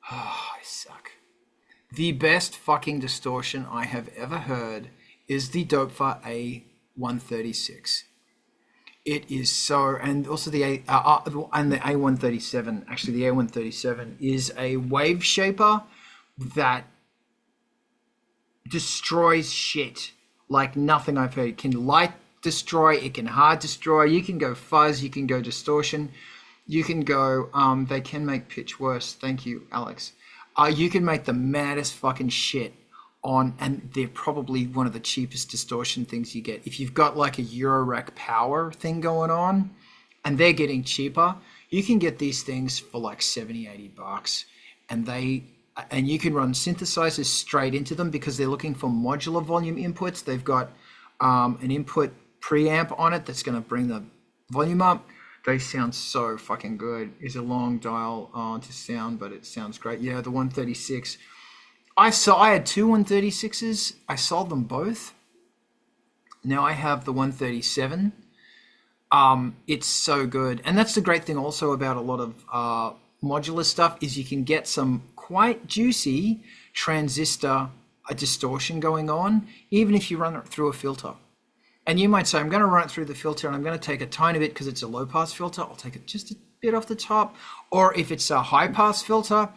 Speaker 1: I suck. The best fucking distortion I have ever heard is the Dopefer A136. It is so, and also the A137. Actually, the A137 is a wave shaper that destroys shit like nothing I've heard. It can light destroy, it can hard destroy. You can go fuzz, you can go distortion. You can go, they can make pitch worse. Thank you, Alex. You can make the maddest fucking shit on, and they're probably one of the cheapest distortion things you get. If you've got like a Eurorack power thing going on, and they're getting cheaper, you can get these things for like 70, 80 bucks. And you can run synthesizers straight into them because they're looking for modular volume inputs. They've got an input preamp on it that's going to bring the volume up. They sound so fucking good. It's a long dial to sound, but it sounds great. Yeah, the 136. I had two 136s. I sold them both. Now I have the 137. It's so good. And that's the great thing also about a lot of modular stuff is you can get some quite juicy transistor distortion going on, even if you run it through a filter. And you might say, I'm going to run it through the filter and I'm going to take a tiny bit because it's a low pass filter. I'll take it just a bit off the top. Or if it's a high pass filter,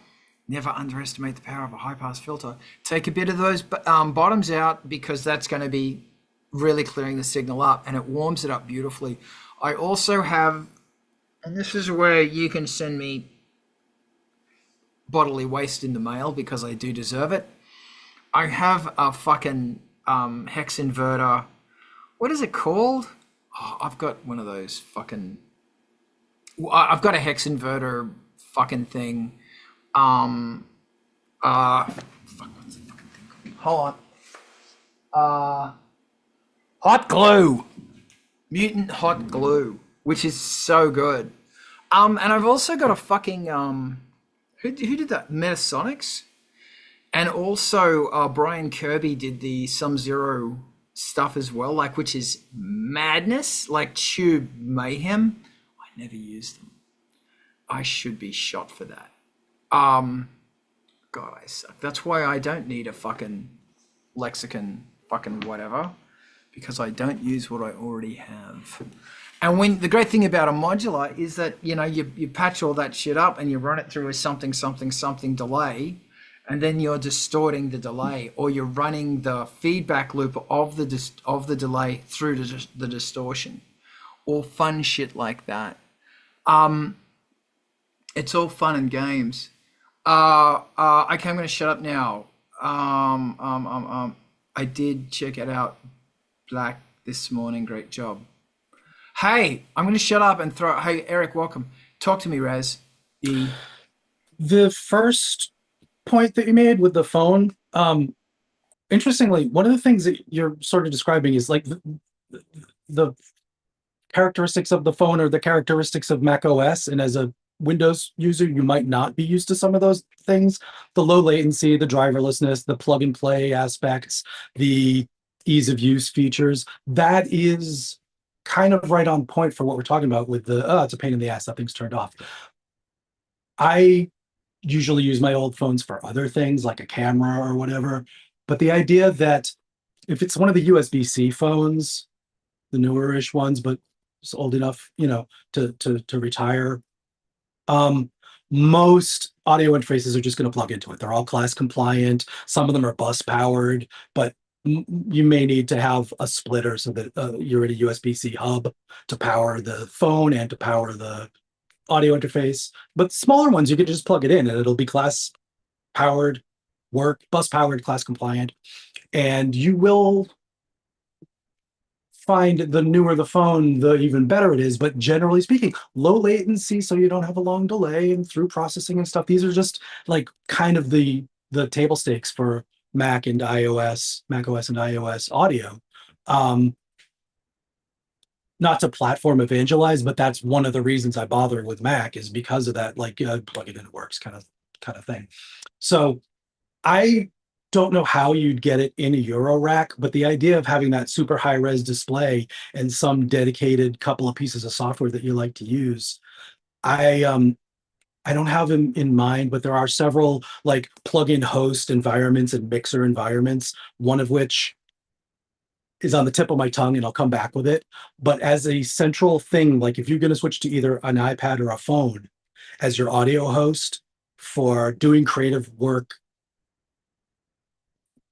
Speaker 1: never underestimate the power of a high pass filter. Take a bit of those bottoms out because that's going to be really clearing the signal up and it warms it up beautifully. I also have And this is where you can send me bodily waste in the mail because I do deserve it. I have a fucking hex inverter. What is it called? Oh, I've got one of those fucking. I've got a hex inverter fucking thing. Fuck, what's the fucking thing called? Hold on. Hot glue. Mutant hot glue, which is so good. And I've also got a fucking who did that? Metasonics, and also Brian Kirby did the Sum Zero stuff as well, like which is madness, like Tube Mayhem. I never used them. I should be shot for that. God, I suck. That's why I don't need a fucking lexicon, fucking whatever, because I don't use what I already have. And when the great thing about a modular is that, you know, you patch all that shit up and you run it through a something delay, and then you're distorting the delay, or you're running the feedback loop of the delay through the distortion, or fun shit like that. It's all fun and games. Okay, I'm going to shut up now. I did check it out, Black, this morning. Great job. Hey, I'm going to shut up and throw. Hey, Eric, welcome. Talk to me, Raz.
Speaker 2: The first point that you made with the phone, interestingly, one of the things that you're sort of describing is like the characteristics of the phone or the characteristics of Mac OS, and as a Windows user, you might not be used to some of those things. The low latency, the driverlessness, the plug and play aspects, the ease of use features. That is kind of right on point for what we're talking about with the, it's a pain in the ass, that thing's turned off. I usually use my old phones for other things like a camera or whatever. But the idea that if it's one of the USB-C phones, the newer-ish ones, but it's old enough, you know, to retire, most audio interfaces are just going to plug into it. They're all class compliant. Some of them are bus powered, but you may need to have a splitter so that you're at a USB-C hub to power the phone and to power the audio interface. But smaller ones, you can just plug it in and it'll be class powered, bus powered, class compliant. And you will find the newer the phone, the even better it is. But generally speaking, low latency, so you don't have a long delay and through processing and stuff. These are just like kind of the table stakes for Mac and iOS, Mac OS and iOS audio. Not to platform evangelize, but that's one of the reasons I bother with Mac is because of that, like plug it in, it works kind of thing. So I don't know how you'd get it in a Euro rack, but the idea of having that super high res display and some dedicated couple of pieces of software that you like to use, I don't have them in mind, but there are several like plugin host environments and mixer environments, one of which is on the tip of my tongue and I'll come back with it. But as a central thing, like if you're going to switch to either an iPad or a phone as your audio host for doing creative work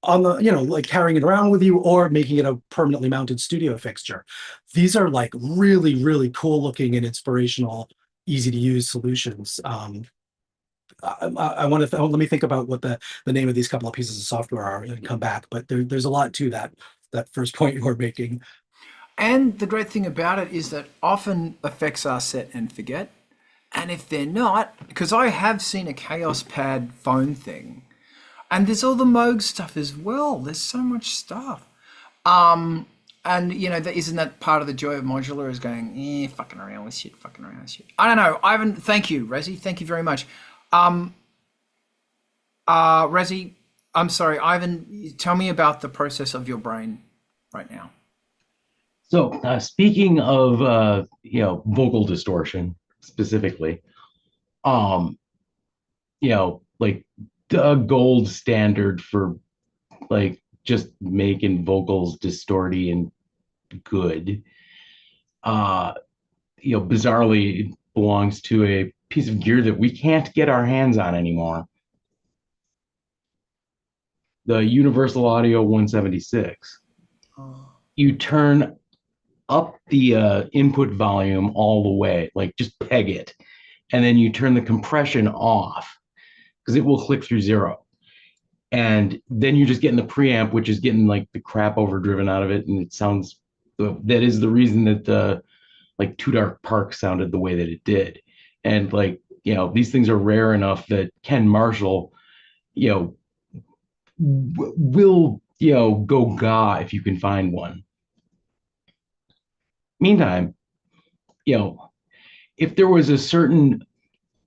Speaker 2: on the, you know, like carrying it around with you or making it a permanently mounted studio fixture, these are like really, really cool looking and inspirational, easy to use solutions. I want to let me think about what the name of these couple of pieces of software are and come back. But there's a lot to that first point you were making.
Speaker 1: And the great thing about it is that often effects are set and forget. And if they're not, because I have seen a Chaos Pad phone thing, and there's all the Moog stuff as well. There's so much stuff. And you know, isn't that part of the joy of modular is going, fucking around with shit. I don't know. Ivan, thank you, Razi. Thank you very much. Razi, I'm sorry, Ivan, tell me about the process of your brain right now.
Speaker 5: So speaking of, you know, vocal distortion specifically, you know, like the gold standard for like just making vocals distorty and good, you know, bizarrely it belongs to a piece of gear that we can't get our hands on anymore. The Universal Audio 176. You turn up the input volume all the way, like just peg it, and then you turn the compression off because it will click through 0. And then you're just getting the preamp, which is getting like the crap overdriven out of it, and it sounds. That is the reason that the like Too Dark Park sounded the way that it did. And like, these things are rare enough that Ken Marshall, will, go ga if you can find one. Meantime, if there was a certain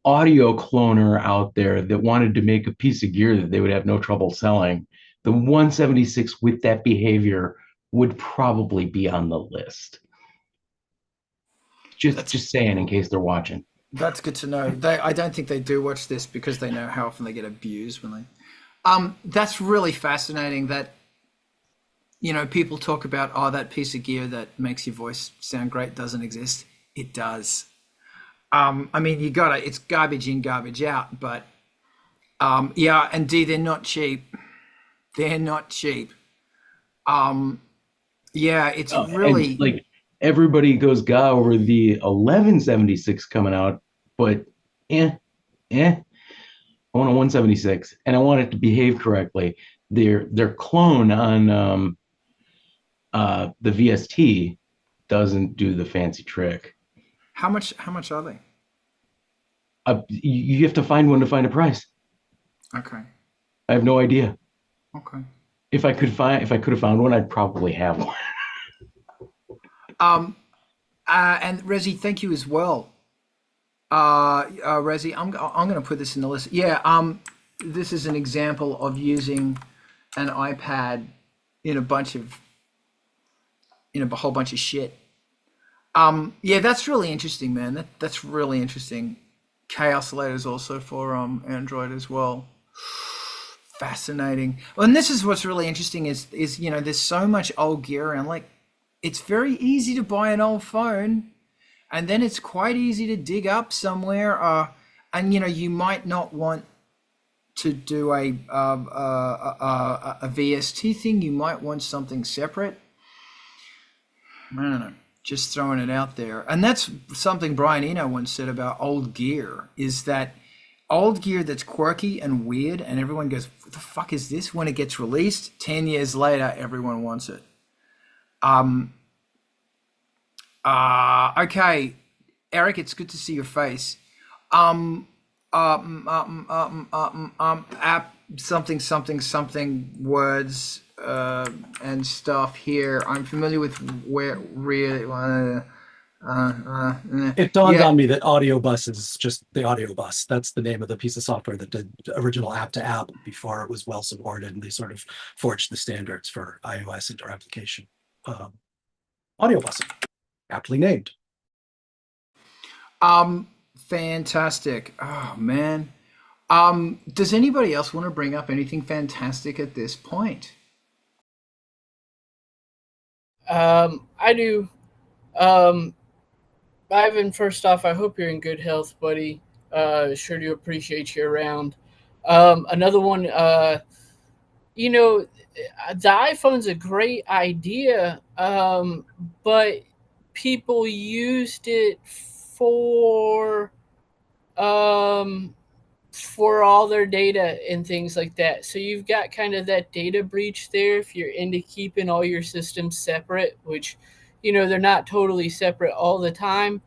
Speaker 5: audio cloner out there that wanted to make a piece of gear that they would have no trouble selling, the 176 with that behavior would probably be on the list. Just saying, in case they're watching.
Speaker 1: That's good to know. I don't think they do watch this because they know how often they get abused when they. That's really fascinating. That people talk about that piece of gear that makes your voice sound great doesn't exist. It does. I mean, it's garbage in, garbage out. But yeah, and D, they're not cheap. They're not cheap. Yeah, it's really
Speaker 5: like. Everybody goes ga over the 1176 coming out, but I want a 176, and I want it to behave correctly. Their clone on the VST doesn't do the fancy trick.
Speaker 1: How much are they?
Speaker 5: You have to find one to find a price.
Speaker 1: Okay.
Speaker 5: I have no idea.
Speaker 1: Okay.
Speaker 5: If I could have found one, I'd probably have one.
Speaker 1: And Razi, thank you as well. Razi, I'm going to put this in the list. Yeah. This is an example of using an iPad in a whole bunch of shit. Yeah, that's really interesting, man. That's really interesting. K-oscillator is also for Android as well. Fascinating. Well, and this is what's really interesting is there's so much old gear around. Like, it's very easy to buy an old phone, and then it's quite easy to dig up somewhere. And you might not want to do a VST thing. You might want something separate. I don't know. Just throwing it out there. And that's something Brian Eno once said about old gear, is that old gear that's quirky and weird, and everyone goes, what the fuck is this? When it gets released, 10 years later, everyone wants it. Okay, Eric, it's good to see your face. App something words and stuff here. I'm familiar with where really.
Speaker 2: It dawned on me that Audio Bus is just the Audio Bus. That's the name of the piece of software that did original app to app before it was well supported, and they sort of forged the standards for iOS into application. Audio Bus, aptly named.
Speaker 1: Fantastic. Oh man. Does anybody else want to bring up anything fantastic at this point?
Speaker 4: I do. Ivan, first off, I hope you're in good health, buddy. Sure do appreciate you around. Another one, the iPhone's a great idea, but people used it for all their data and things like that. So you've got kind of that data breach there if you're into keeping all your systems separate, which, they're not totally separate all the time.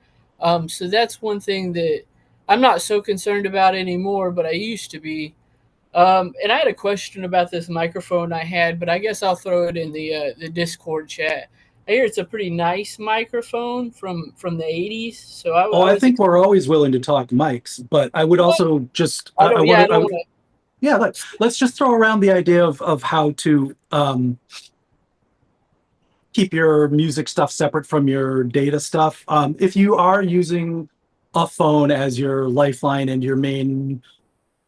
Speaker 4: So that's one thing that I'm not so concerned about anymore, but I used to be. And I had a question about this microphone I had, but I guess I'll throw it in the Discord chat. I hear it's a pretty nice microphone from the 80s. So
Speaker 2: I think we're always willing to talk mics, but I would also just let's just throw around the idea of how to keep your music stuff separate from your data stuff. If you are using a phone as your lifeline and your main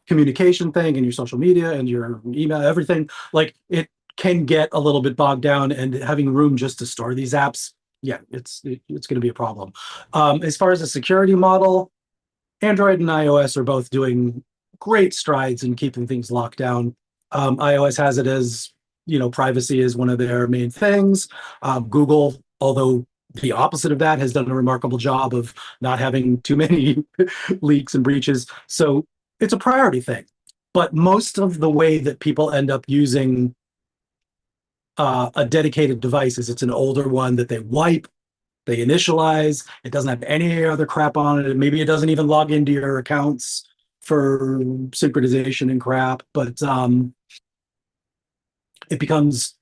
Speaker 2: communication thing and your social media and your email, everything, like, it can get a little bit bogged down, and having room just to store these apps, it's going to be a problem. As far as the security model, Android and iOS are both doing great strides in keeping things locked down. iOS has it as, privacy is one of their main things. Google, although the opposite of that has done a remarkable job of not having too many leaks and breaches. So it's a priority thing. But most of the way that people end up using a dedicated device is it's an older one that they wipe, they initialize, it doesn't have any other crap on it, and maybe it doesn't even log into your accounts for synchronization and crap, but it becomes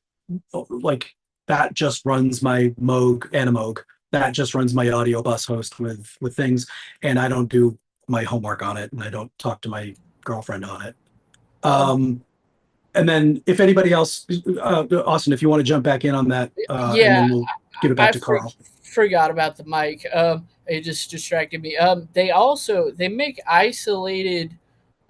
Speaker 2: like that just runs my Moog and a Moog. That just runs my audio bus host with things, and I don't do my homework on it, and I don't talk to my girlfriend on it. And then if anybody else, Austin, if you want to jump back in on that, and then we'll give it back to Carl.
Speaker 4: Forgot about the mic. It just distracted me. They make isolated.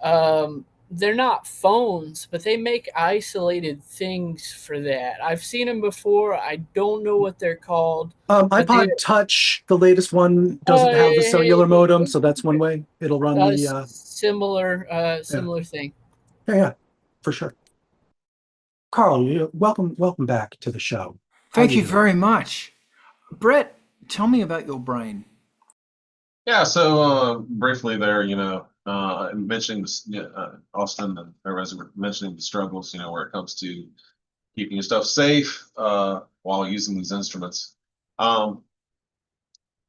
Speaker 4: They're not phones, but they make isolated things for that. I've seen them before. I don't know what they're called.
Speaker 2: iPod Touch, the latest one, doesn't have the cellular modem, so that's one way it'll run the
Speaker 4: similar thing.
Speaker 2: Yeah, for sure. Carl, welcome back to the show.
Speaker 1: Thank you very much. Brett, tell me about your brain.
Speaker 3: Yeah, so briefly there, mentioning this, Austin and everybody's mentioning the struggles, where it comes to keeping your stuff safe while using these instruments.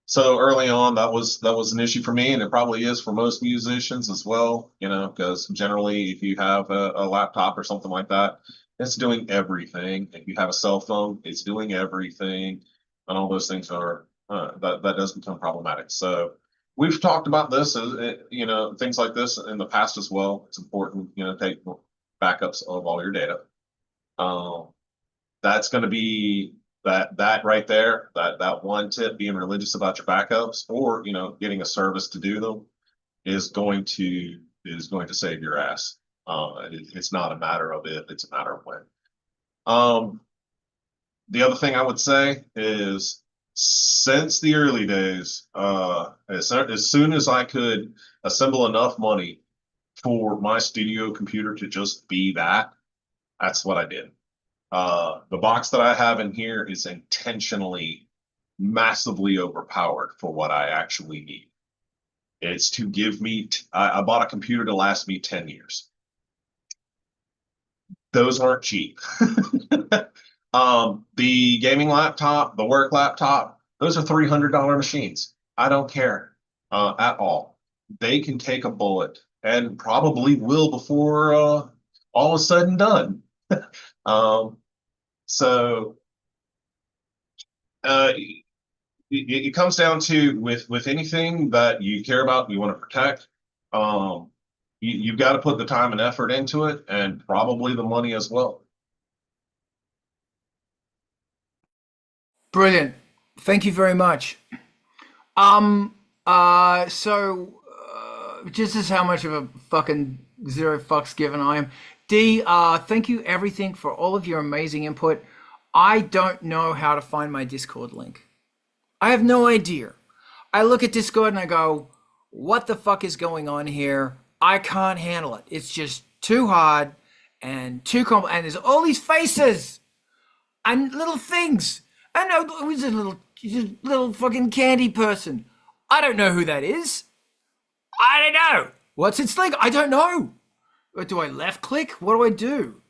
Speaker 3: So early on, that was an issue for me, and it probably is for most musicians as well, because generally if you have a laptop or something like that, it's doing everything. If you have a cell phone, it's doing everything, and all those things are that does become problematic. So we've talked about this, things like this in the past as well. It's important, take backups of all your data. That's going to be that right there, that one tip, being religious about your backups, or getting a service to do them is going to save your ass. It's not a matter of if, it's a matter of when. The other thing I would say is, since the early days, as soon as I could assemble enough money for my studio computer to just be that's what I did. The box that I have in here is intentionally massively overpowered for what I actually need. It's to give me, I bought a computer to last me 10 years. Those aren't cheap. The gaming laptop, the work laptop, those are $300 machines. I don't care at all. They can take a bullet, and probably will before all is said and done. So it comes down to, with anything that you care about, you want to protect, you've got to put the time and effort into it, and probably the money as well.
Speaker 1: Brilliant. Thank you very much. Just as how much of a fucking zero fucks given I am. D, thank you everything for all of your amazing input. I don't know how to find my Discord link. I have no idea. I look at Discord and I go, what the fuck is going on here? I can't handle it. It's just too hard and too complex. And there's all these faces and little things. I know it was a little fucking candy person. I don't know who that is. I don't know. What's its link? I don't know. Do I left click? What do I do?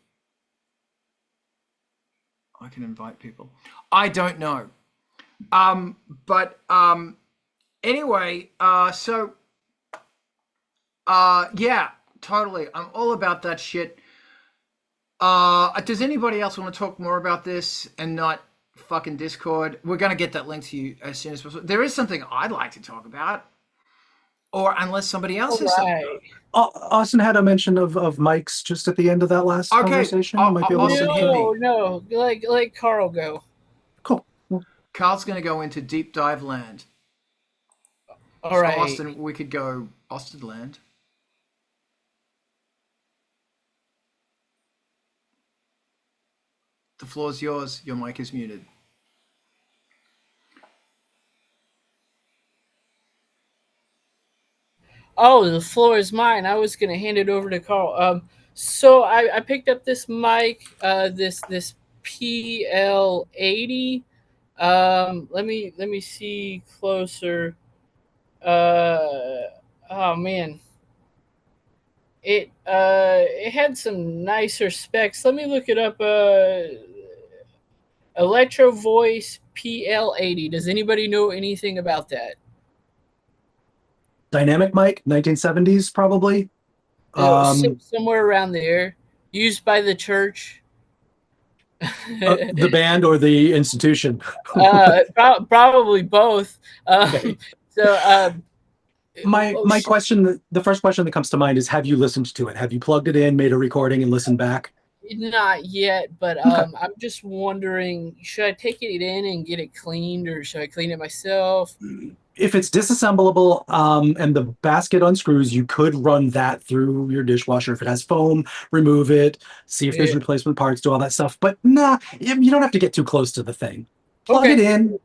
Speaker 1: I can invite people. I don't know. Anyway, yeah, totally. I'm all about that shit. Does anybody else want to talk more about this and not fucking Discord? We're going to get that link to you as soon as possible. There is something I'd like to talk about. Or unless somebody else has something.
Speaker 2: Austin had a mention of mics just at the end of that last conversation.
Speaker 1: Might be able
Speaker 4: to no, like Carl go.
Speaker 2: Cool.
Speaker 1: Carl's going to go into deep dive land.
Speaker 4: All right.
Speaker 1: Austin, we could go Austin land. The floor's yours. Your mic is muted.
Speaker 4: Oh, the floor is mine. I was going to hand it over to Carl. So I picked up this mic, this PL80. Let me see closer. Oh man, it had some nicer specs. Let me look it up. Electro Voice PL80. Does anybody know anything about that?
Speaker 2: Dynamic mic, 1970s probably.
Speaker 4: Somewhere around there, used by the church.
Speaker 2: The band or the institution?
Speaker 4: Probably both.
Speaker 2: Okay.
Speaker 4: So,
Speaker 2: My question, the first question that comes to mind is, have you listened to it? Have you plugged it in, made a recording, and listened back?
Speaker 4: not yet, but
Speaker 2: Okay.
Speaker 4: I'm just wondering, should I take it in and get it cleaned, or should I clean it myself?
Speaker 2: If it's disassemblable and the basket unscrews, you could run that through your dishwasher. If it has foam, remove it, see if there's
Speaker 4: Yeah.
Speaker 2: replacement parts, do all that stuff. But nah, you don't have to get too close to the thing. Plug it
Speaker 4: Okay.
Speaker 2: in,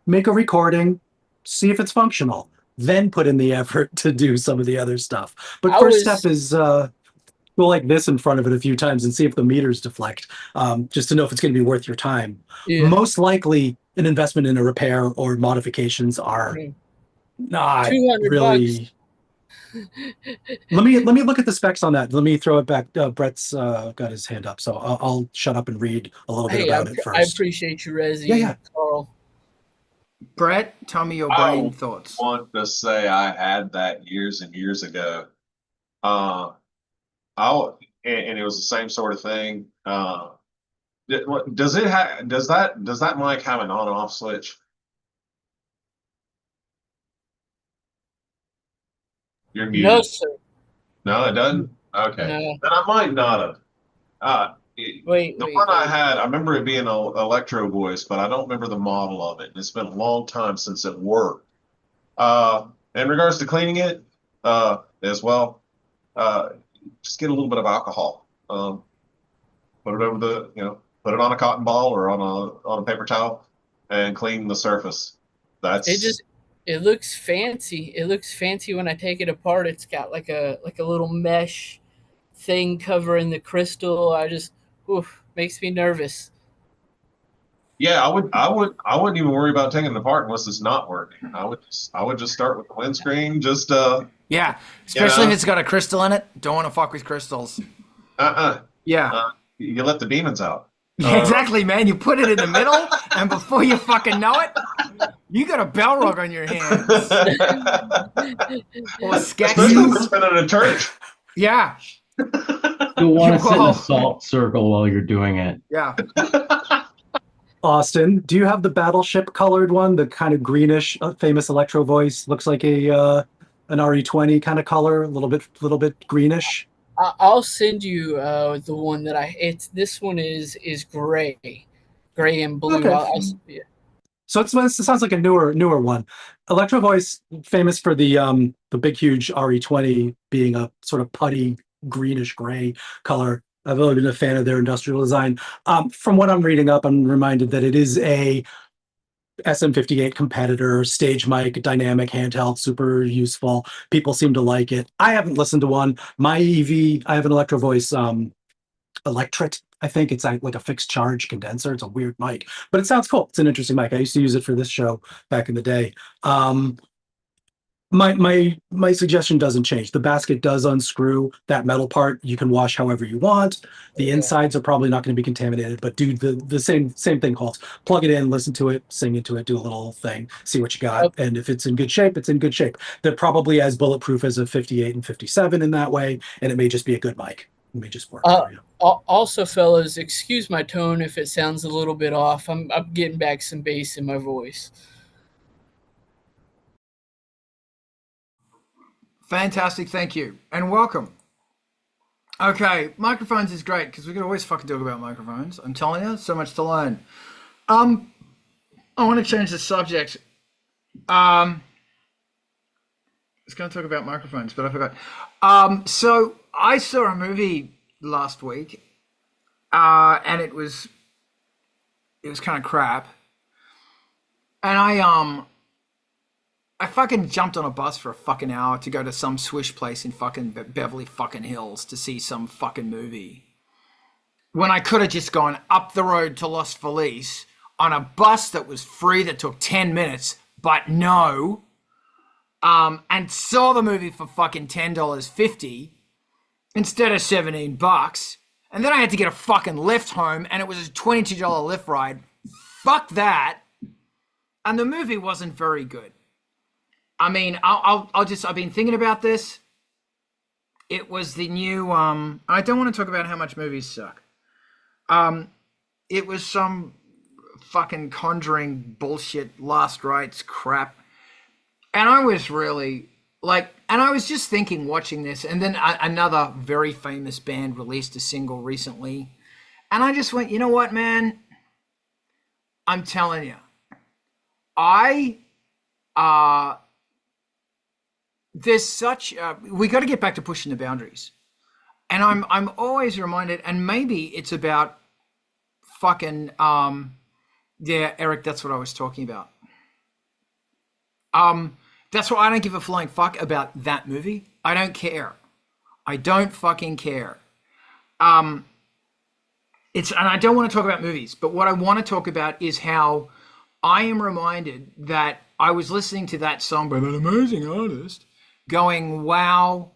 Speaker 2: make a recording, see if it's functional, then put in the effort to do some of the other stuff. But
Speaker 4: I
Speaker 2: first
Speaker 4: was
Speaker 2: step is go like this in front of it a few times and see if the meters deflect, just to know if it's going to be worth your time.
Speaker 4: yeah.
Speaker 2: Most likely, an investment in a repair or modifications are not
Speaker 4: 200 bucks.
Speaker 2: really. Let me look at the specs on that. Let me throw it back. Brett's got his hand up, so I'll shut up and read a little bit
Speaker 4: Hey,
Speaker 2: about it
Speaker 4: I
Speaker 2: first.
Speaker 4: appreciate you, Rezi.
Speaker 2: Yeah.
Speaker 4: Carl.
Speaker 1: Brett, tell me your brain thoughts.
Speaker 3: I want to say I had that years and years ago. And it was the same sort of thing. Does that mic have an on and off switch? You're muted.
Speaker 4: No, sir.
Speaker 3: No, it doesn't. Okay,
Speaker 4: No.
Speaker 3: then I might not have.
Speaker 4: Wait.
Speaker 3: The one I had, I remember it being an electro voice, but I don't remember the model of it. And it's been a long time since it worked. In regards to cleaning it, as well, just get a little bit of alcohol. Put it over put it on a cotton ball or on a paper towel, and clean the surface.
Speaker 4: It looks fancy. It looks fancy when I take it apart. It's got like a little mesh thing covering the crystal. Makes me nervous.
Speaker 3: Yeah, I wouldn't even worry about taking it apart unless it's not working. I would just start with the windscreen. Just
Speaker 1: Yeah, especially if it's got a crystal in it. Don't want to fuck with crystals. Yeah.
Speaker 3: You let the demons out.
Speaker 1: Yeah, exactly, man. You put it in the middle, and before you fucking know it, you got a Balrog on your hands. Or
Speaker 3: Especially if it's been in a church.
Speaker 1: Yeah.
Speaker 5: You'll want to sit in a salt circle while you're doing it.
Speaker 1: Yeah.
Speaker 2: Austin, do you have the battleship colored one, the kind of greenish, famous electro voice? Looks like an RE20 kind of color, a little bit greenish.
Speaker 4: I'll send you the one that this one is gray and blue.
Speaker 2: Okay. So it sounds like a newer one. Electro Voice, famous for the big huge RE20 being a sort of putty greenish gray color. I've always been a fan of their industrial design. From what I'm reading up, I'm reminded that it is a SM58 competitor, stage mic, dynamic, handheld, super useful. People seem to like it. I haven't listened to one. My EV, I have an Electro Voice Electret. I think it's like a fixed charge condenser. It's a weird mic, but it sounds cool. It's an interesting mic. I used to use it for this show back in the day. My suggestion doesn't change. The basket does unscrew. That metal part you can wash however you want. The insides are probably not going to be contaminated, but dude, the same thing holds. Plug it in, listen to it, sing into it, do a little thing, see what you got. And if it's in good shape, it's in good shape. They're probably as bulletproof as a 58 and 57 in that way, and it may just be a good mic. It may just work for you.
Speaker 4: Also, fellas, excuse my tone if it sounds a little bit off. I'm getting back some bass in my voice.
Speaker 1: Fantastic, thank you, and welcome. Okay, microphones is great because we can always fucking talk about microphones. I'm telling you, so much to learn. I want to change the subject. I was going to talk about microphones, but I forgot. So I saw a movie last week, and it was kind of crap, and I fucking jumped on a bus for a fucking hour to go to some swish place in fucking Beverly fucking Hills to see some fucking movie. When I could have just gone up the road to Los Feliz on a bus that was free that took 10 minutes, but no, and saw the movie for fucking $10.50 instead of $17. And then I had to get a fucking lift home, and it was a $22 lift ride. Fuck that. And the movie wasn't very good. I mean, I've been thinking about this. It was the new, I don't want to talk about how much movies suck. It was some fucking Conjuring bullshit, last rites crap. And I was really like, and I was just thinking watching this, and then another very famous band released a single recently. And I just went, you know what, man? I'm telling you, there's such, we got to get back to pushing the boundaries. And I'm always reminded, and maybe it's about fucking, yeah, Eric, that's what I was talking about. That's why I don't give a flying fuck about that movie. I don't care. I don't fucking care. And I don't want to talk about movies, but what I want to talk about is how I am reminded that I was listening to that song by that amazing artist going, wow,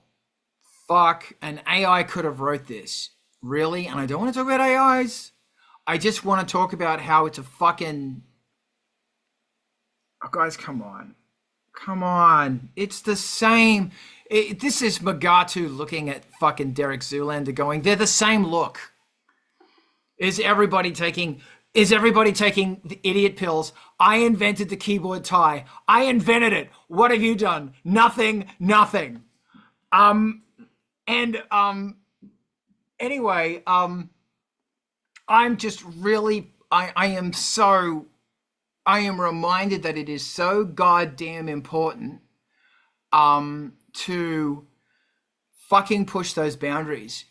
Speaker 1: fuck, an AI could have wrote this. Really? And I don't want to talk about AIs. I just want to talk about how it's a fucking... Oh, guys, come on. Come on. It's the same. This is Magatu looking at fucking Derek Zoolander going, they're the same look. Is everybody taking the idiot pills? I invented the keyboard tie. I invented it. What have you done? Nothing. Anyway, I'm just really, I am reminded that it is so goddamn important to fucking push those boundaries.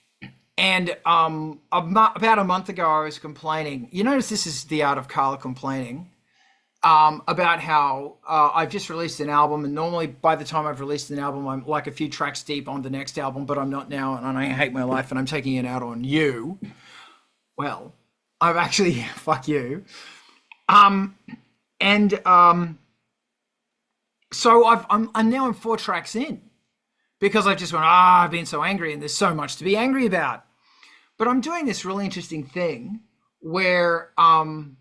Speaker 1: And about a month ago, I was complaining. You notice this is the art of Carla complaining about how I've just released an album, and normally by the time I've released an album, I'm like a few tracks deep on the next album, but I'm not now, and I hate my life, and I'm taking it out on you. Well, I'm actually fuck you. So I'm now 4 tracks in because I just went, I've been so angry and there's so much to be angry about. But I'm doing this really interesting thing where maybe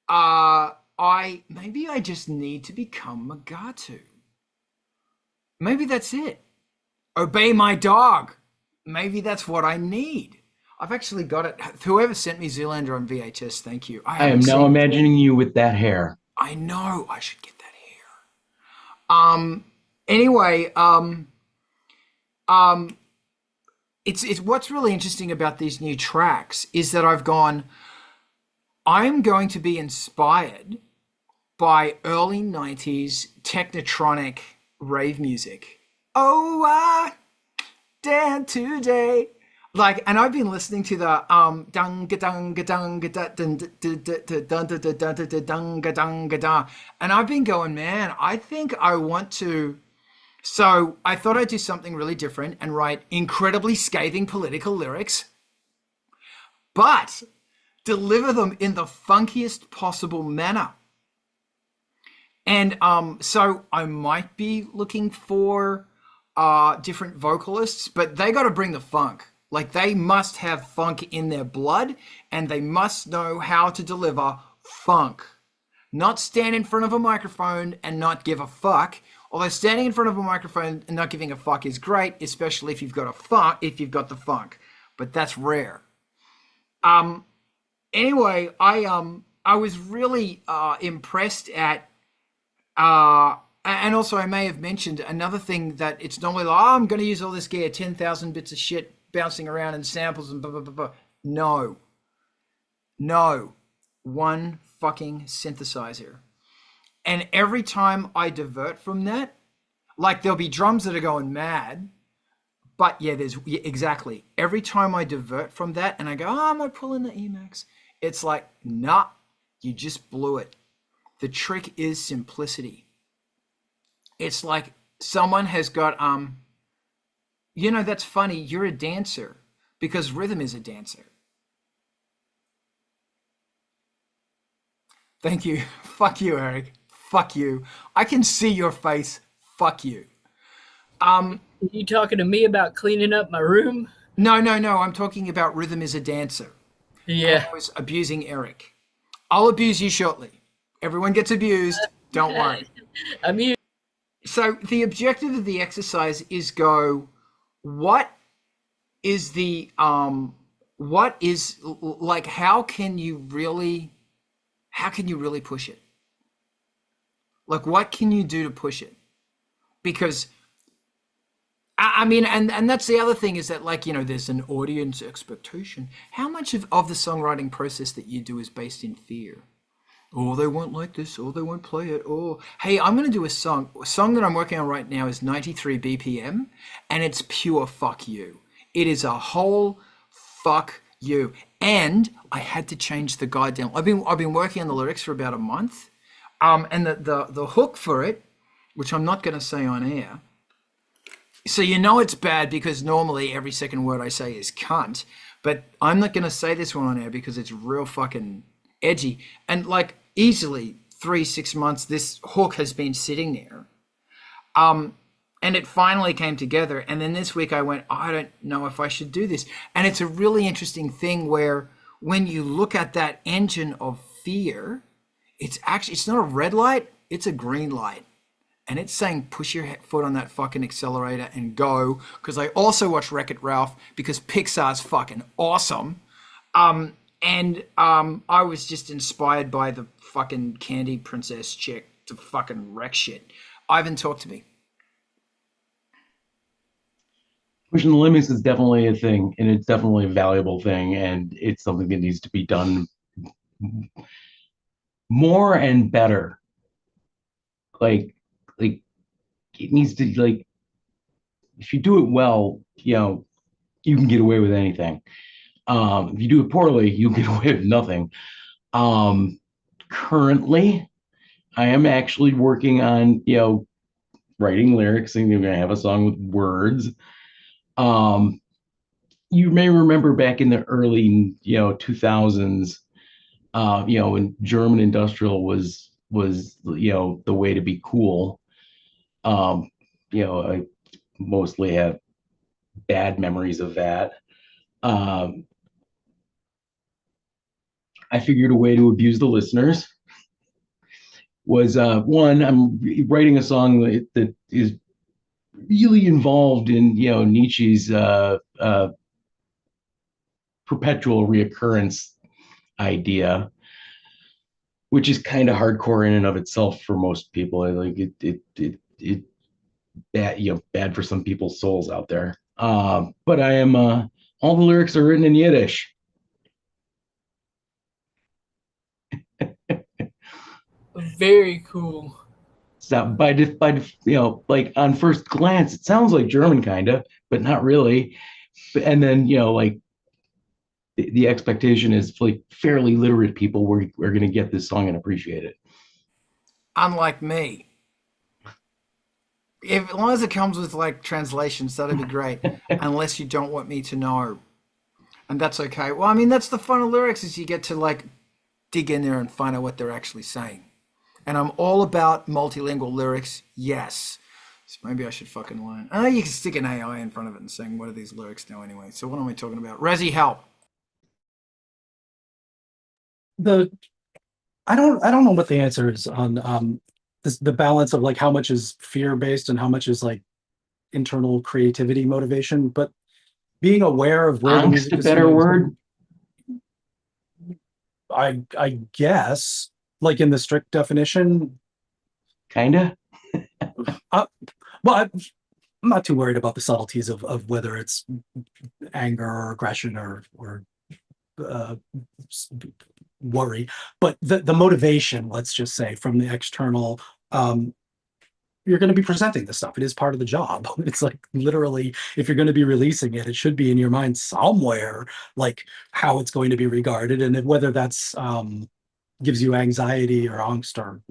Speaker 1: I just need to become Magatu. Maybe that's it. Obey my dog. Maybe that's what I need. I've actually got it. Whoever sent me Zoolander on VHS, thank you.
Speaker 5: I am now imagining you with that hair.
Speaker 1: I know. I should get that hair. Anyway, it's what's really interesting about these new tracks is that I'm going to be inspired by early 90s technotronic rave music. Oh, I dare today. Like, and I've been listening to the and I've been going, man, I think I want to. So I thought I'd do something really different and write incredibly scathing political lyrics, but deliver them in the funkiest possible manner. And so I might be looking for different vocalists, but they got to bring the funk. Like, they must have funk in their blood, and they must know how to deliver funk. Not stand in front of a microphone and not give a fuck. Although standing in front of a microphone and not giving a fuck is great, especially if you've got the funk. But that's rare. Anyway, I was really impressed at, and also I may have mentioned another thing that it's normally like, I'm going to use all this gear, 10,000 bits of shit bouncing around and samples and blah, blah, blah, blah. No. One fucking synthesizer. And every time I divert from that, like, there'll be drums that are going mad, but exactly. Every time I divert from that and I go, am I pulling the Emacs? It's like, nah, you just blew it. The trick is simplicity. It's like someone has got, that's funny. You're a dancer because rhythm is a dancer. Thank you. Fuck you, Eric. Fuck you. I can see your face. Fuck you.
Speaker 4: You talking to me about cleaning up my room?
Speaker 1: No. I'm talking about Rhythm is a Dancer. And
Speaker 4: Yeah.
Speaker 1: I was abusing Eric. I'll abuse you shortly. Everyone gets abused. Don't worry.
Speaker 4: I mean,
Speaker 1: So the objective of the exercise is go, what is the what is like how can you really push it? Like what can you do to push it? Because I mean, and that's the other thing is that, like, you know, there's an audience expectation. How much of the songwriting process that you do is based in fear? Oh, they won't like this, or they won't play it, or hey, I'm gonna do a song. A song that I'm working on right now is 93 BPM, and it's pure fuck you. It is a whole fuck you. And I had to change the goddamn. I've been working on the lyrics for about a month, and the hook for it, which I'm not gonna say on air. So you know it's bad because normally every second word I say is cunt, but I'm not gonna say this one on air because it's real fucking edgy. And like easily 3-6 months, this hook has been sitting there. And it finally came together. And then this week I went, I don't know if I should do this. And it's a really interesting thing where when you look at that engine of fear, it's not a red light, it's a green light. And it's saying push your foot on that fucking accelerator and go. Because I also watch Wreck-It Ralph because Pixar's fucking awesome. And I was just inspired by the fucking candy princess chick to fucking wreck shit. Ivan, talk to me.
Speaker 5: Pushing the limits is definitely a thing, and it's definitely a valuable thing, and it's something that needs to be done more and better. Like it needs to, like, if you do it well, you know, you can get away with anything. If you do it poorly, you'll get away with nothing. Currently, I am actually working on, you know, writing lyrics, and you're gonna have a song with words. You may remember back in the early, you know, 2000s, you know, when German industrial was you know, the way to be cool. You know, I mostly have bad memories of that. I figured a way to abuse the listeners was one, I'm writing a song that is really involved in, you know, Nietzsche's perpetual reoccurrence idea, which is kind of hardcore in and of itself for most people. I like it bad, you know, bad for some people's souls out there. But I am all the lyrics are written in Yiddish.
Speaker 4: very cool.
Speaker 5: So you know, like on first glance, it sounds like German kind of, but not really. And then, you know, like the expectation is like fairly literate people we're going to get this song and appreciate it.
Speaker 1: Unlike me. As long as it comes with like translations, that'd be great. Unless you don't want me to know. And that's okay. Well, I mean, that's the fun of lyrics is you get to like dig in there and find out what they're actually saying. And I'm all about multilingual lyrics, yes. So maybe I should fucking learn. I know you can stick an AI in front of it and saying, what are these lyrics now anyway? So what am I talking about? Razi, help.
Speaker 2: I don't know what the answer is on the balance of like how much is fear based and how much is like internal creativity motivation, but being aware of where the music
Speaker 5: Angst, a
Speaker 2: is
Speaker 5: better
Speaker 2: coming
Speaker 5: word?
Speaker 2: from, I guess, like in the strict definition,
Speaker 5: Kinda.
Speaker 2: well, I'm not too worried about the subtleties of whether it's anger or aggression or uh, worry, but the motivation, let's just say, from the external, you're going to be presenting this stuff. It is part of the job. It's like literally, if you're going to be releasing it, it should be in your mind somewhere, like how it's going to be regarded, and whether that's gives you anxiety or angst or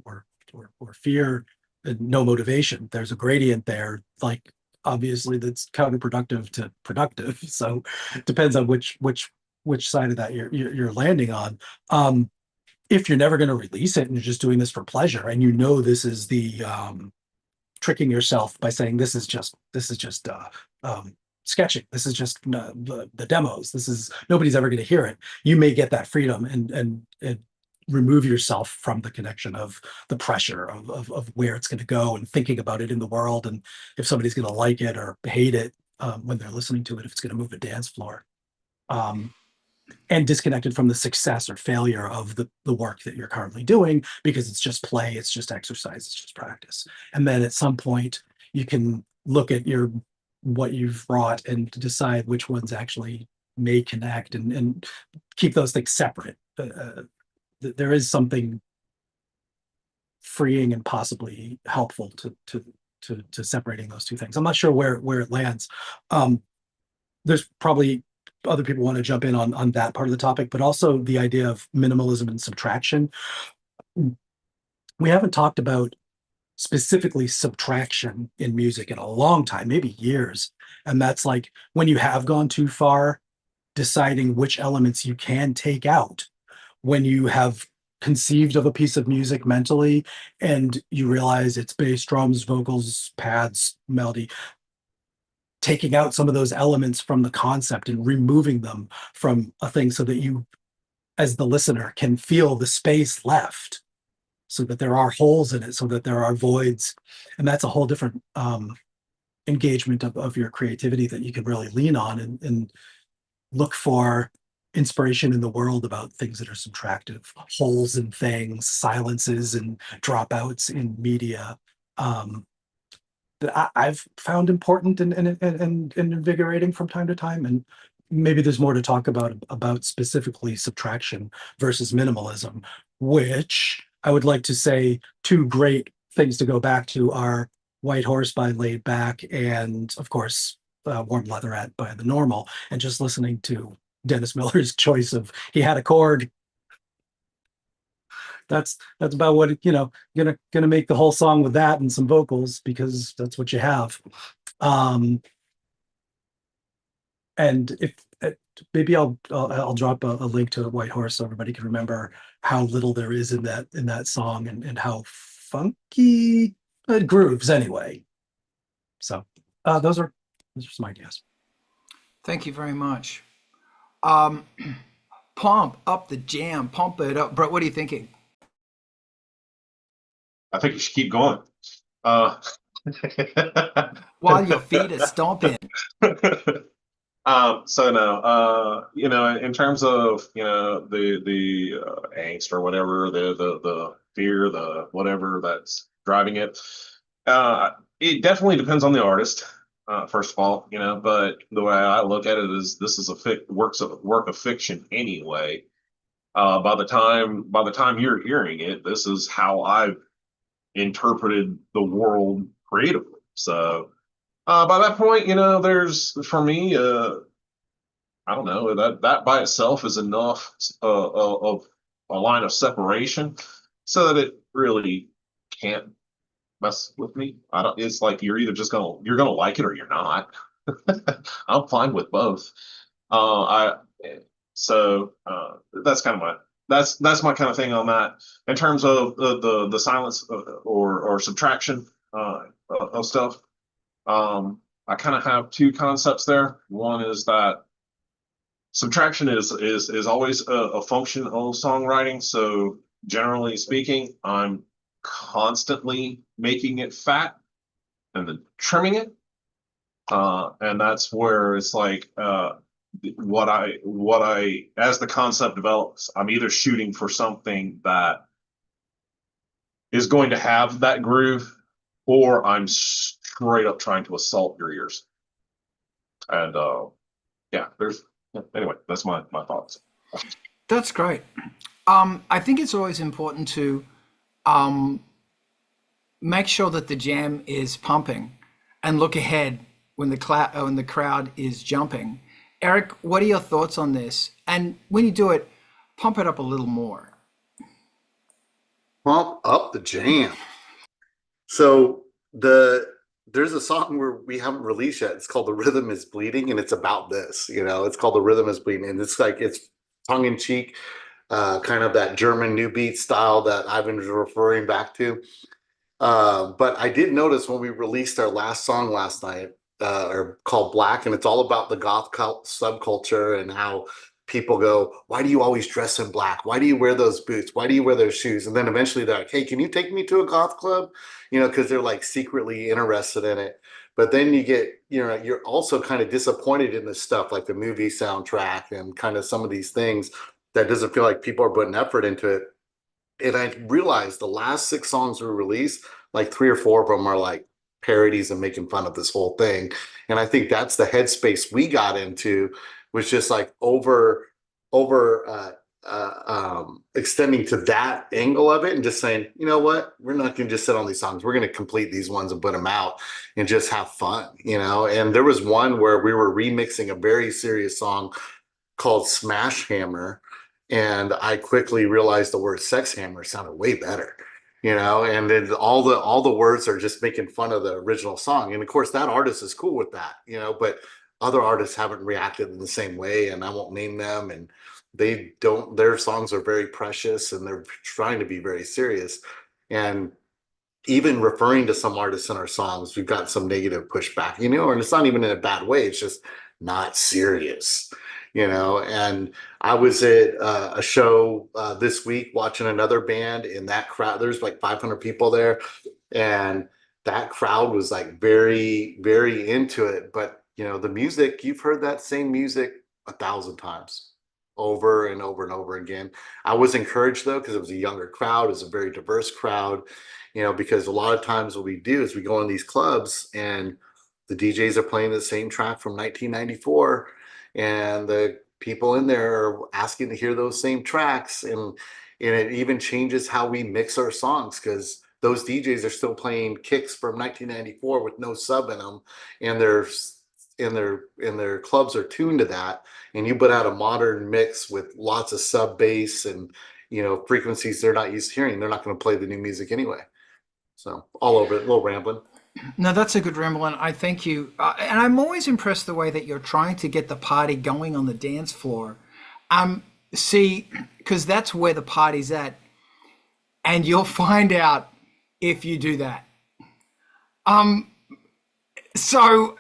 Speaker 2: fear, and no motivation. There's a gradient there, like obviously that's counterproductive to productive. So it depends on which side of that you're landing on. if you're never going to release it and you're just doing this for pleasure, and you know this is the tricking yourself by saying this is just sketching, this is just the demos, this is nobody's ever going to hear it, you may get that freedom and remove yourself from the connection of the pressure of where it's going to go and thinking about it in the world, and if somebody's going to like it or hate it when they're listening to it, if it's going to move a dance floor. And disconnected from the success or failure of the work that you're currently doing, because it's just play, it's just exercise, it's just practice. And then at some point you can look at what you've wrought and decide which ones actually may connect, and keep those things separate. There is something freeing and possibly helpful to separating those two things. I'm not sure where it lands. There's probably other people want to jump in on that part of the topic, but also the idea of minimalism and subtraction. We haven't talked about specifically subtraction in music in a long time, maybe years. And that's like when you have gone too far, deciding which elements you can take out. When you have conceived of a piece of music mentally and you realize it's bass, drums, vocals, pads, melody, taking out some of those elements from the concept and removing them from a thing so that you, as the listener, can feel the space left, so that there are holes in it, so that there are voids. And that's a whole different engagement of your creativity that you can really lean on and look for inspiration in the world about things that are subtractive, holes in things, silences and dropouts in media. That I've found important and invigorating from time to time. And maybe there's more to talk about specifically subtraction versus minimalism, which I would like to say two great things to go back to are White Horse by Laid Back, and of course, Warm Leatherette by The Normal, and just listening to Dennis Miller's choice of, he had a chord. That's about what, gonna make the whole song with that and some vocals, because that's what you have. And if maybe I'll drop a link to White Horse so everybody can remember how little there is in that song, and how funky it grooves anyway. So those are some ideas.
Speaker 1: Thank you very much. Pump up the jam, pump it up. Brett, what are you thinking?
Speaker 3: I think you should keep going.
Speaker 1: While your feet are stomping.
Speaker 3: So no, in terms of, the angst or whatever, the fear, the whatever that's driving it, it definitely depends on the artist. First of all, but the way I look at it is, this is a work of fiction anyway. By the time you're hearing it, this is how I've interpreted the world creatively. So by that point, there's, for me, I don't know, that by itself is enough of a line of separation, so that it really can't mess with me. It's like, you're either you're gonna like it or you're not. I'm fine with both. That's kind of that's my kind of thing on that. In terms of the silence or subtraction of stuff, I kind of have two concepts there. One is that subtraction is always a function of songwriting. So generally speaking, I'm constantly making it fat and then trimming it, and that's where it's like, what I as the concept develops, I'm either shooting for something that is going to have that groove, or I'm straight up trying to assault your ears. And anyway, that's my thoughts.
Speaker 1: That's great. I think it's always important to make sure that the jam is pumping and look ahead when the crowd is jumping. Eric, what are your thoughts on this? And when you do it, pump it up a little more.
Speaker 6: Pump up the jam. So there's a song where we haven't released yet. It's called "The Rhythm Is Bleeding," and it's about this. It's called "The Rhythm Is Bleeding," and it's like, it's tongue in cheek. kind of that German new beat style that I've been referring back to. But I did notice when we released our last song last night, or called Black, and it's all about the goth subculture and how people go, why do you always dress in black? Why do you wear those boots? Why do you wear those shoes? And then eventually they're like, hey, can you take me to a goth club? You know, because they're like secretly interested in it. But then you get, you know, you're also kind of disappointed in this stuff, like the movie soundtrack and kind of some of these things that doesn't feel like people are putting effort into it. And I realized the last 6 songs we released, like 3 or 4 of them are like parodies and making fun of this whole thing. And I think that's the headspace we got into, was just like over extending to that angle of it and just saying, you know what, we're not going to just sit on these songs. We're going to complete these ones and put them out and just have fun, you know? And there was one where we were remixing a very serious song called Smash Hammer. And I quickly realized the word sex hammer sounded way better, you know, and then all the words are just making fun of the original song. And of course that artist is cool with that, you know, but other artists haven't reacted in the same way, and I won't name them. And their songs are very precious and they're trying to be very serious. And even referring to some artists in our songs, we've got some negative pushback, you know, and it's not even in a bad way. It's just not serious, you know. And I was at a show this week watching another band, in that crowd, there's like 500 people there. And that crowd was like very, very into it. But, you know, the music, you've heard that same music 1,000 times over and over and over again. I was encouraged though, because it was a younger crowd, it was a very diverse crowd, you know, because a lot of times what we do is we go in these clubs and the DJs are playing the same track from 1994, and the people in there are asking to hear those same tracks, and it even changes how we mix our songs, because those DJs are still playing kicks from 1994 with no sub in them, and their clubs are tuned to that. And you put out a modern mix with lots of sub bass and, you know, frequencies they're not used to hearing, they're not going to play the new music anyway. So all over it, a little rambling.
Speaker 1: No, that's a good ramble, and I thank you. And I'm always impressed the way that you're trying to get the party going on the dance floor. See, because that's where the party's at, and you'll find out if you do that. So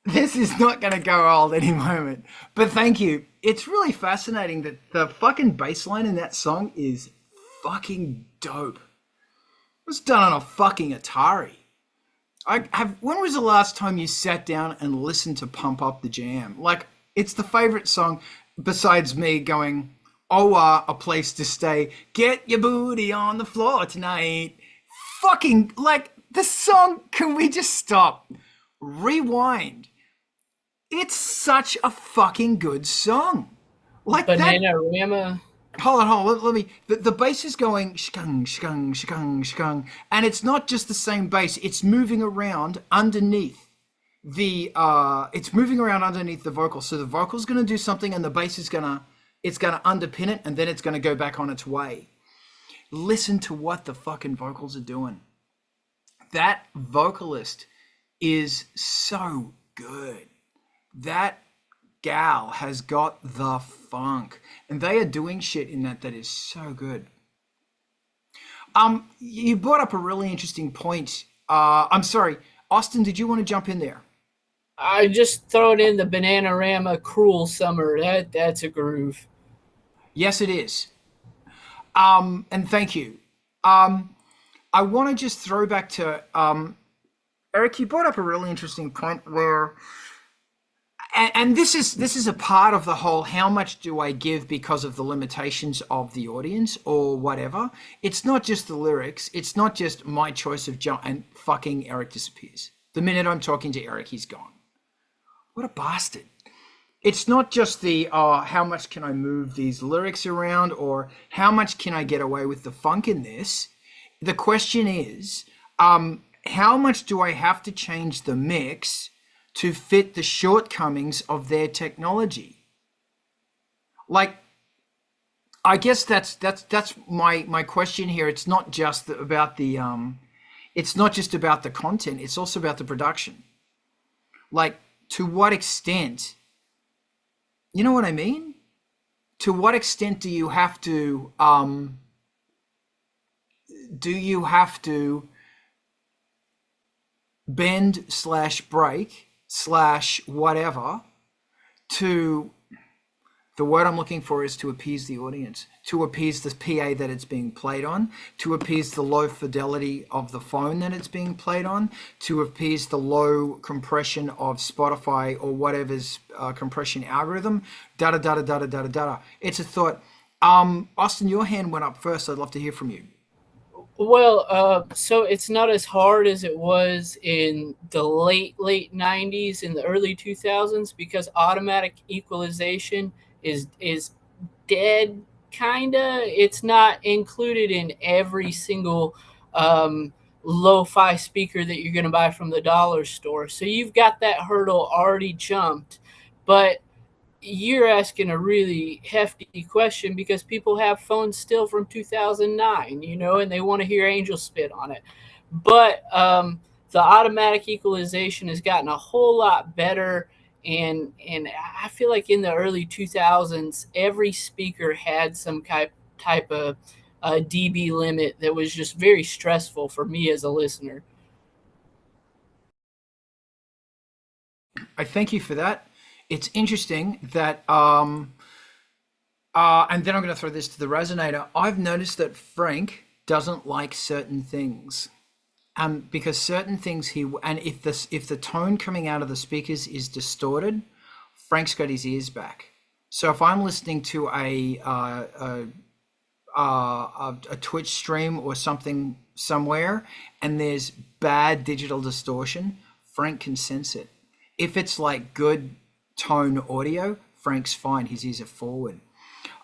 Speaker 1: this is not going to go old any moment, but thank you. It's really fascinating that the fucking bass line in that song is fucking dope. It was done on a fucking Atari. When was the last time you sat down and listened to Pump Up the Jam? Like, it's the favorite song besides me going, oh, a place to stay. Get your booty on the floor tonight. Fucking, like, the song, can we just stop? Rewind. It's such a fucking good song. Like
Speaker 4: Bananarama.
Speaker 1: Hold on. Let me. The bass is going shkung, shkung, shkung, shkung, and it's not just the same bass. It's moving around underneath the. It's moving around underneath the vocal. So the vocal's going to do something, and the bass is gonna underpin it, and then it's going to go back on its way. Listen to what the fucking vocals are doing. That vocalist is so good. That gal has got the funk, and they are doing shit in that is so good. You brought up a really interesting point. I'm sorry, Austin, did you want to jump in there?
Speaker 4: I just throw it in the Bananarama Cruel Summer. That's a groove.
Speaker 1: Yes, it is. And thank you. I want to just throw back to Eric. You brought up a really interesting point where. And this is a part of the whole, how much do I give because of the limitations of the audience or whatever. It's not just the lyrics. It's not just my choice of jump, and fucking Eric disappears. The minute I'm talking to Eric, he's gone. What a bastard. It's not just the, how much can I move these lyrics around, or how much can I get away with the funk in this? The question is, how much do I have to change the mix to fit the shortcomings of their technology? Like, I guess that's my question here. It's not just about the content. It's also about the production. Like, to what extent? You know what I mean? to what extent do you have to bend slash break slash whatever to, the word I'm looking for is to appease the audience, to appease the PA that it's being played on, to appease the low fidelity of the phone that it's being played on, to appease the low compression of Spotify or whatever's compression algorithm, da da da da da da da da. It's a thought. Austin, your hand went up first. I'd love to hear from you.
Speaker 4: Well, so it's not as hard as it was in the late 90s, in the early 2000s, because automatic equalization is dead, kinda. It's not included in every single lo-fi speaker that you're going to buy from the dollar store. So you've got that hurdle already jumped, but you're asking a really hefty question because people have phones still from 2009, and they want to hear Angelspit on it. But the automatic equalization has gotten a whole lot better. And I feel like in the early 2000s, every speaker had some type of dB limit that was just very stressful for me as a listener.
Speaker 1: I thank you for that. It's interesting that, and then I'm going to throw this to the resonator. I've noticed that Frank doesn't like certain things, because certain things and if the tone coming out of the speakers is distorted, Frank's got his ears back. So if I'm listening to a Twitch stream or something somewhere, and there's bad digital distortion, Frank can sense it. If it's like good tone audio, Frank's fine. His ears are forward.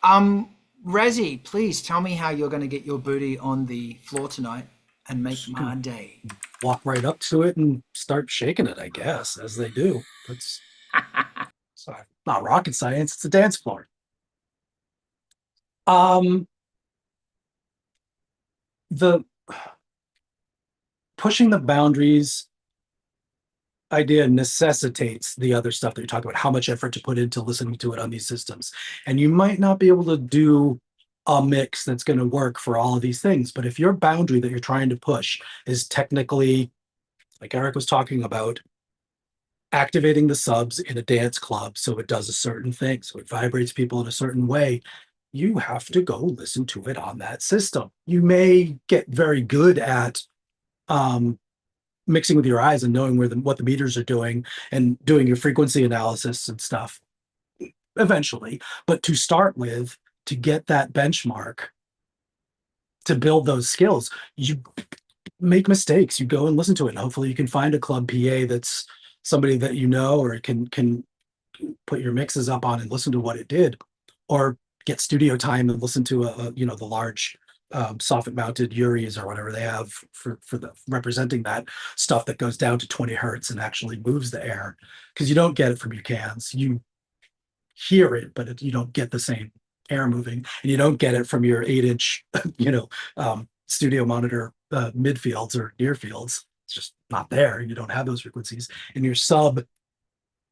Speaker 1: Razzie, please tell me how you're going to get your booty on the floor tonight and make my day.
Speaker 2: Walk right up to it and start shaking it, I guess, as they do. That's not rocket science. It's a dance floor. The pushing the boundaries idea necessitates the other stuff that you're talking about, how much effort to put into listening to it on these systems. And you might not be able to do a mix that's going to work for all of these things. But if your boundary that you're trying to push is technically, like Eric was talking about, activating the subs in a dance club so it does a certain thing, so it vibrates people in a certain way, you have to go listen to it on that system. You may get very good at mixing with your eyes and knowing what the meters are doing and doing your frequency analysis and stuff eventually. But to start with, to get that benchmark, to build those skills, you make mistakes. You go and listen to it. And hopefully you can find a club PA that's somebody that you know, or can put your mixes up on and listen to what it did, or get studio time and listen to the large soffit mounted Uris or whatever they have for the representing that stuff that goes down to 20 hertz and actually moves the air, because you don't get it from your cans. You hear it, but you don't get the same air moving, and you don't get it from your 8-inch studio monitor midfields or near fields. It's just not there. You don't have those frequencies. In your sub,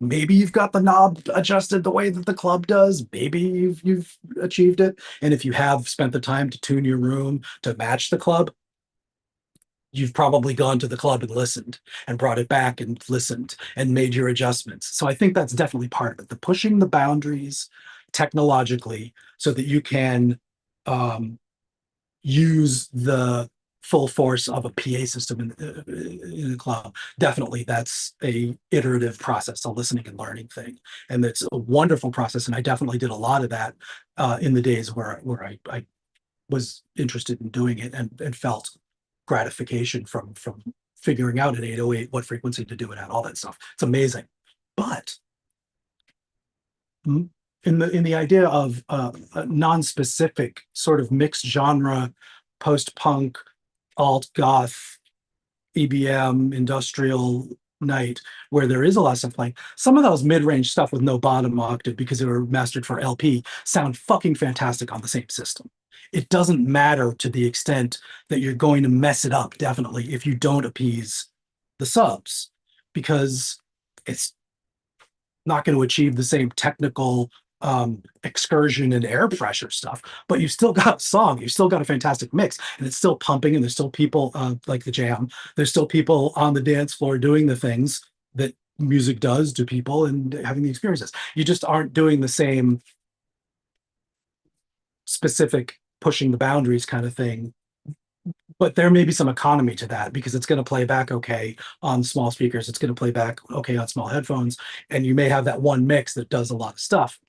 Speaker 2: maybe you've got the knob adjusted the way that the club does. Maybe you've achieved it. And if you have spent the time to tune your room to match the club, you've probably gone to the club and listened and brought it back and listened and made your adjustments. So I think that's definitely part of it. The pushing the boundaries technologically so that you can use the full force of a PA system in a club. Definitely, that's a iterative process, a listening and learning thing, and it's a wonderful process. And I definitely did a lot of that in the days where I was interested in doing it and felt gratification from figuring out at 808 what frequency to do it at, all that stuff. It's amazing. But in the idea of a non-specific sort of mixed genre, post-punk, alt-goth, EBM, industrial night, where there is a lot of stuff playing, some of those mid-range stuff with no bottom octave because they were mastered for LP sound fucking fantastic on the same system. It doesn't matter to the extent that you're going to mess it up, definitely, if you don't appease the subs, because it's not going to achieve the same technical excursion and air pressure stuff, but you still got a song, you still got a fantastic mix, and it's still pumping, and there's still people like the jam, there's still people on the dance floor doing the things that music does to people and having the experiences. You just aren't doing the same specific pushing the boundaries kind of thing, but there may be some economy to that because it's going to play back okay on small speakers, it's going to play back okay on small headphones, and you may have that one mix that does a lot of stuff.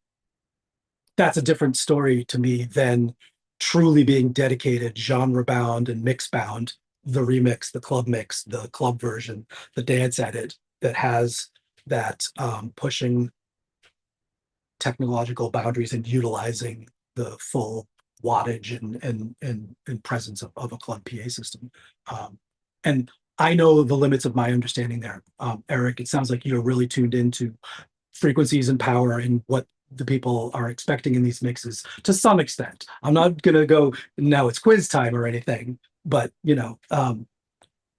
Speaker 2: That's a different story to me than truly being dedicated, genre bound and mix bound, the remix, the club mix, the club version, the dance edit that has that pushing technological boundaries and utilizing the full wattage and presence of a club PA system. And I know the limits of my understanding there. Eric, it sounds like you're really tuned into frequencies and power and what the people are expecting in these mixes to some extent. I'm not going to go, now it's quiz time or anything, but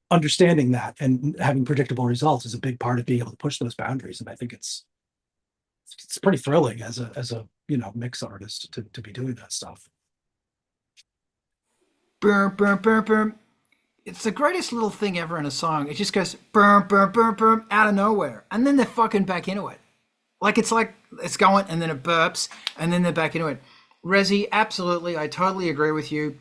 Speaker 2: understanding that and having predictable results is a big part of being able to push those boundaries. And I think it's pretty thrilling as a mix artist to be doing that stuff.
Speaker 1: Burr, burr, burr, burr. It's the greatest little thing ever in a song. It just goes burr, burr, burr, burr, out of nowhere, and then they're fucking back into it. Like it's going, and then it burps, and then they're back into it. Rezi, absolutely, I totally agree with you.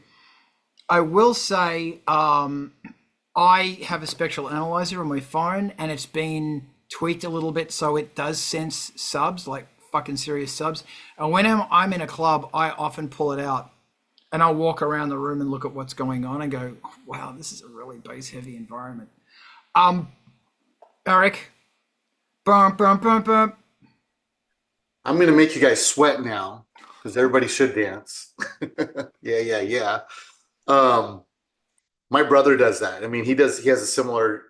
Speaker 1: I will say, I have a spectral analyzer on my phone, and it's been tweaked a little bit so it does sense subs, like fucking serious subs. And when I'm in a club, I often pull it out, and I'll walk around the room and look at what's going on and go, oh, wow, this is a really bass-heavy environment. Eric, bum, bum, bum, bum.
Speaker 6: I'm going to make you guys sweat now because everybody should dance. Yeah. My brother does that. I mean, he has a similar,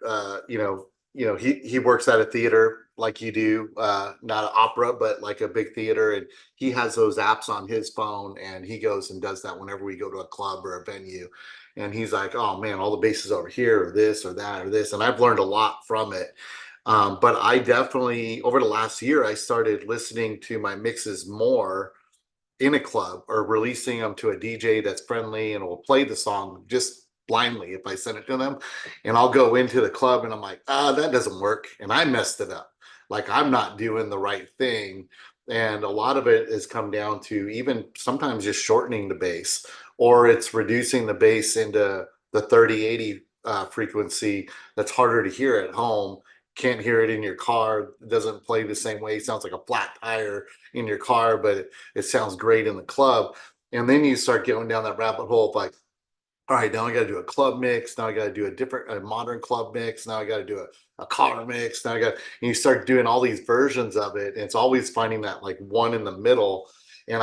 Speaker 6: he works at a theater like you do, not an opera, but like a big theater. And he has those apps on his phone, and he goes and does that whenever we go to a club or a venue. And he's like, oh man, all the bass is over here, or this or that or this. And I've learned a lot from it. But I definitely, over the last year, I started listening to my mixes more in a club or releasing them to a DJ that's friendly and will play the song just blindly if I send it to them. And I'll go into the club and I'm like, that doesn't work. And I messed it up. Like I'm not doing the right thing. And a lot of it has come down to even sometimes just shortening the bass, or it's reducing the bass into the 30-80 frequency that's harder to hear at home. Can't hear it in your car. It doesn't play the same way. It sounds like a flat tire in your car, but it sounds great in the club. And then you start going down that rabbit hole of like, all right, now I got to do a club mix. Now I got to do a modern club mix. Now I got to do a car mix. Now and you start doing all these versions of it. And it's always finding that like one in the middle. And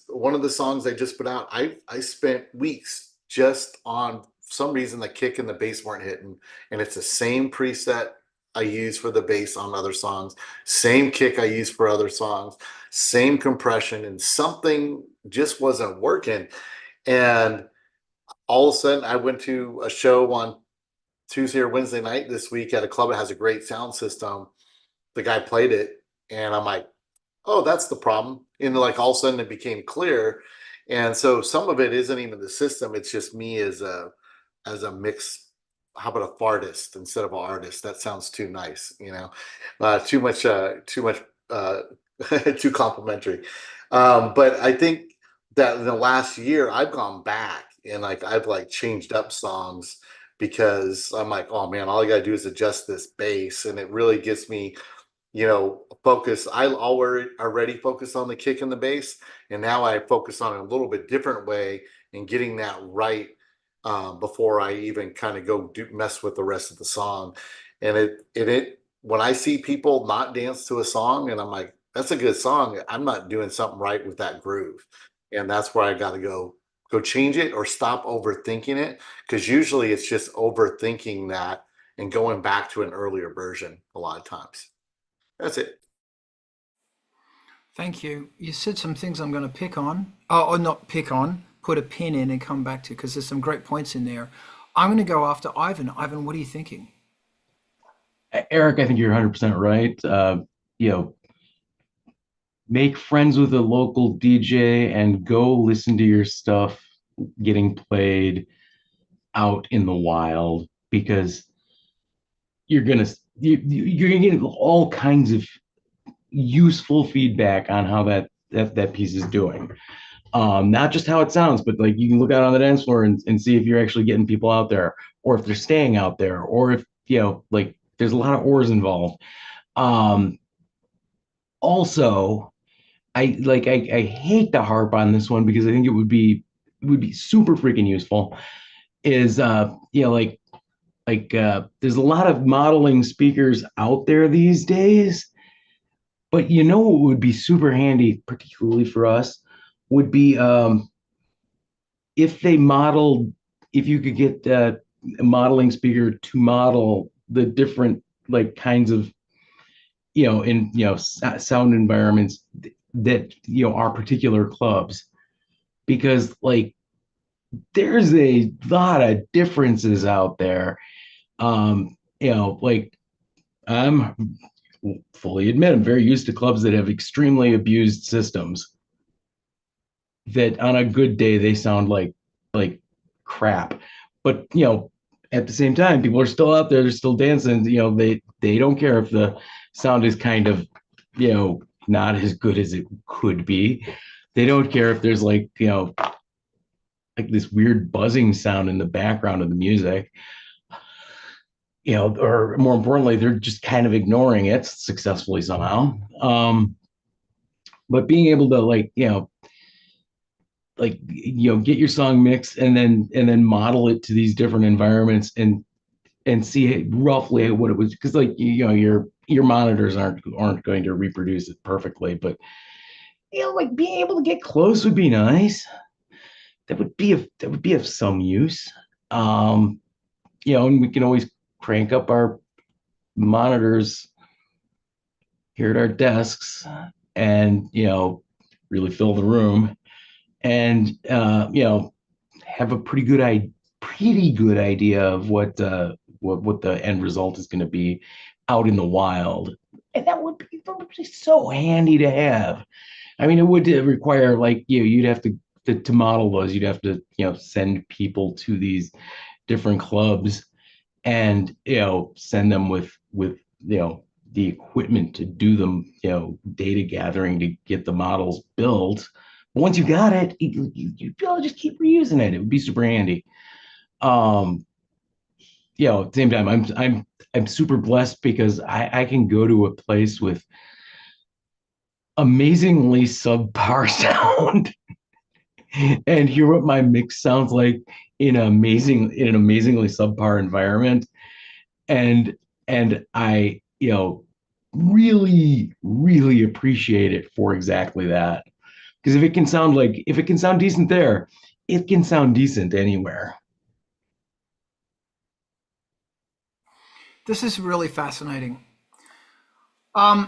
Speaker 6: one of the songs I just put out, I spent weeks just on some reason the kick and the bass weren't hitting. And it's the same preset I use for the bass on other songs, same kick I use for other songs, same compression, and something just wasn't working. And all of a sudden I went to a show on Tuesday or Wednesday night this week at a club that has a great sound system. The guy played it and I'm like, oh, that's the problem. And like all of a sudden it became clear. And so some of it isn't even the system. It's just me as a mix. How about a fartist instead of an artist? That sounds too nice, too much, too complimentary. But I think that in the last year I've gone back and I've changed up songs because I'm like, oh man, all I gotta do is adjust this bass, and it really gets me, focus. I already focused on the kick and the bass, and now I focus on it a little bit different way and getting that right. Before I even kind of go mess with the rest of the song. And it when I see people not dance to a song and I'm like, that's a good song, I'm not doing something right with that groove. And that's where I got to go change it or stop overthinking it. Because usually it's just overthinking that and going back to an earlier version a lot of times. That's it.
Speaker 1: Thank you. You said some things I'm going to pick on. Oh, or not pick on. Put a pin in and come back to, because there's some great points in there. I'm going to go after Ivan. Ivan, what are you thinking?
Speaker 5: Eric, I think you're 100% right. make friends with a local DJ and go listen to your stuff getting played out in the wild, because you're gonna you're gonna get all kinds of useful feedback on how that piece is doing. Not just how it sounds, but like you can look out on the dance floor and see if you're actually getting people out there, or if they're staying out there, or if like there's a lot of oars involved. Also, I hate to harp on this one because I think it would be super freaking useful. Is there's a lot of modeling speakers out there these days, but what would be super handy, particularly for us, would be if you could get a modeling speaker to model the different like kinds of sound environments that are particular clubs, because like there's a lot of differences out there. Like I'm fully admit I'm very used to clubs that have extremely abused systems that on a good day they sound like crap. But at the same time, people are still out there, they're still dancing. They don't care if the sound is kind of not as good as it could be. They don't care if there's like this weird buzzing sound in the background of the music. Or more importantly, they're just kind of ignoring it successfully somehow. But being able to get your song mixed and then model it to these different environments and see roughly what it was, because your monitors aren't going to reproduce it perfectly, but being able to get close would be nice. That would be of some use. And we can always crank up our monitors here at our desks and really fill the room and have a pretty good idea of what the end result is going to be out in the wild. And that would be so handy to have. I mean, it would require you'd have to model those. You'd have to send people to these different clubs and send them with the equipment to do them, data gathering to get the models built. But once you got it, you'd be able to just keep reusing it. It would be super handy. At the same time, I'm super blessed because I can go to a place with amazingly subpar sound and hear what my mix sounds like in an amazingly subpar environment, and I really really appreciate it for exactly that, because if it can sound decent there, it can sound decent anywhere.
Speaker 1: This is really fascinating. I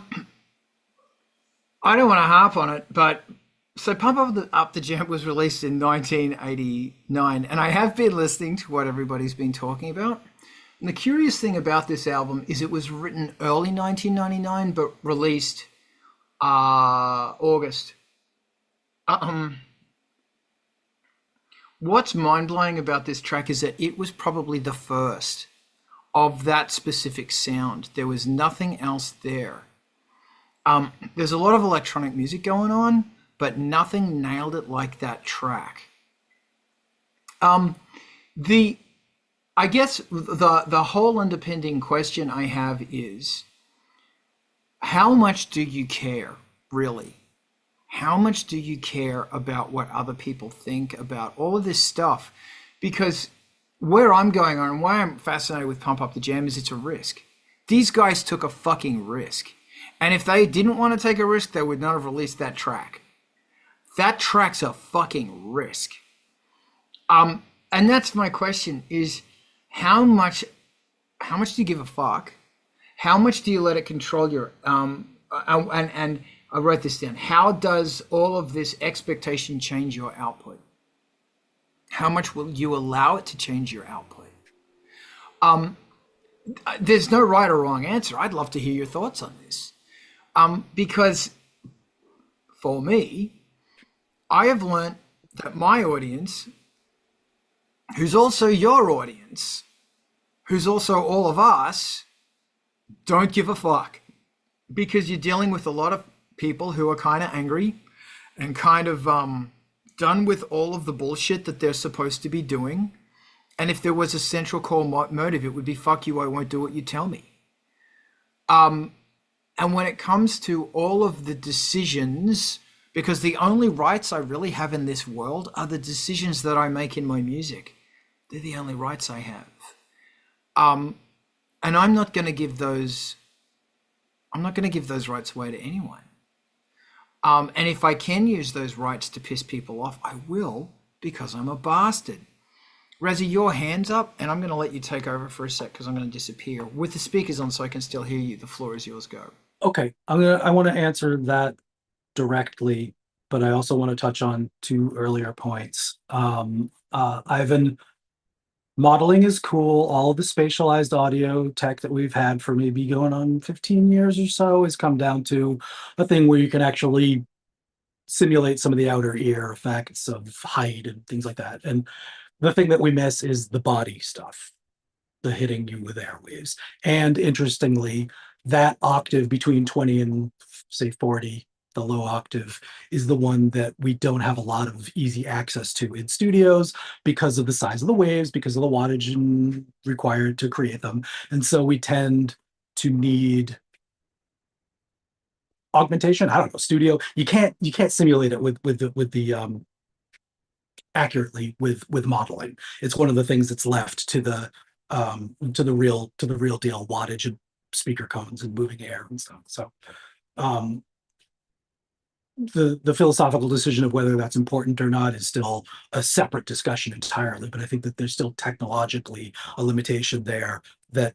Speaker 1: don't want to harp on it, but so Pump Up the Jam was released in 1989, and I have been listening to what everybody's been talking about. And the curious thing about this album is it was written early 1999, but released August. What's mind-blowing about this track is that it was probably the first of that specific sound. There was nothing else there. There's a lot of electronic music going on, but nothing nailed it like that track. I guess the whole underpinning question I have is, how much do you care, really? How much do you care about what other people think about all of this stuff? Because where I'm going on and why I'm fascinated with Pump Up the Jam is it's a risk. These guys took a fucking risk. And if they didn't want to take a risk, they would not have released that track. That track's a fucking risk. And that's my question is, how much do you give a fuck? How much do you let it control your, and I wrote this down. How does all of this expectation change your output? How much will you allow it to change your output? There's no right or wrong answer. I'd love to hear your thoughts on this. Because for me, I have learnt that my audience, who's also your audience, who's also all of us, don't give a fuck. Because you're dealing with a lot of people who are kind of angry and kind of done with all of the bullshit that they're supposed to be doing. And if there was a central core motive, it would be, fuck you, I won't do what you tell me. And when it comes to all of the decisions, because the only rights I really have in this world are the decisions that I make in my music. They're the only rights I have. And I'm not going to give those rights away to anyone. And if I can use those rights to piss people off, I will, because I'm a bastard. Razi, your hand's up, and I'm going to let you take over for a sec because I'm going to disappear with the speakers on so I can still hear you. The floor is yours. Go.
Speaker 2: Okay, I want to answer that directly, but I also want to touch on two earlier points. Ivan, modeling is cool. All of the spatialized audio tech that we've had for maybe going on 15 years or so has come down to a thing where you can actually simulate some of the outer ear effects of height and things like that. And the thing that we miss is the body stuff, the hitting you with airwaves. And interestingly, that octave between 20 and say 40, the low octave, is the one that we don't have a lot of easy access to in studios because of the size of the waves, because of the wattage required to create them. And so we tend to need augmentation. I don't know, studio. You can't simulate it with the accurately with modeling. It's one of the things that's left to the real deal wattage and speaker cones and moving air and stuff. So the philosophical decision of whether that's important or not is still a separate discussion entirely, but I think that there's still technologically a limitation there that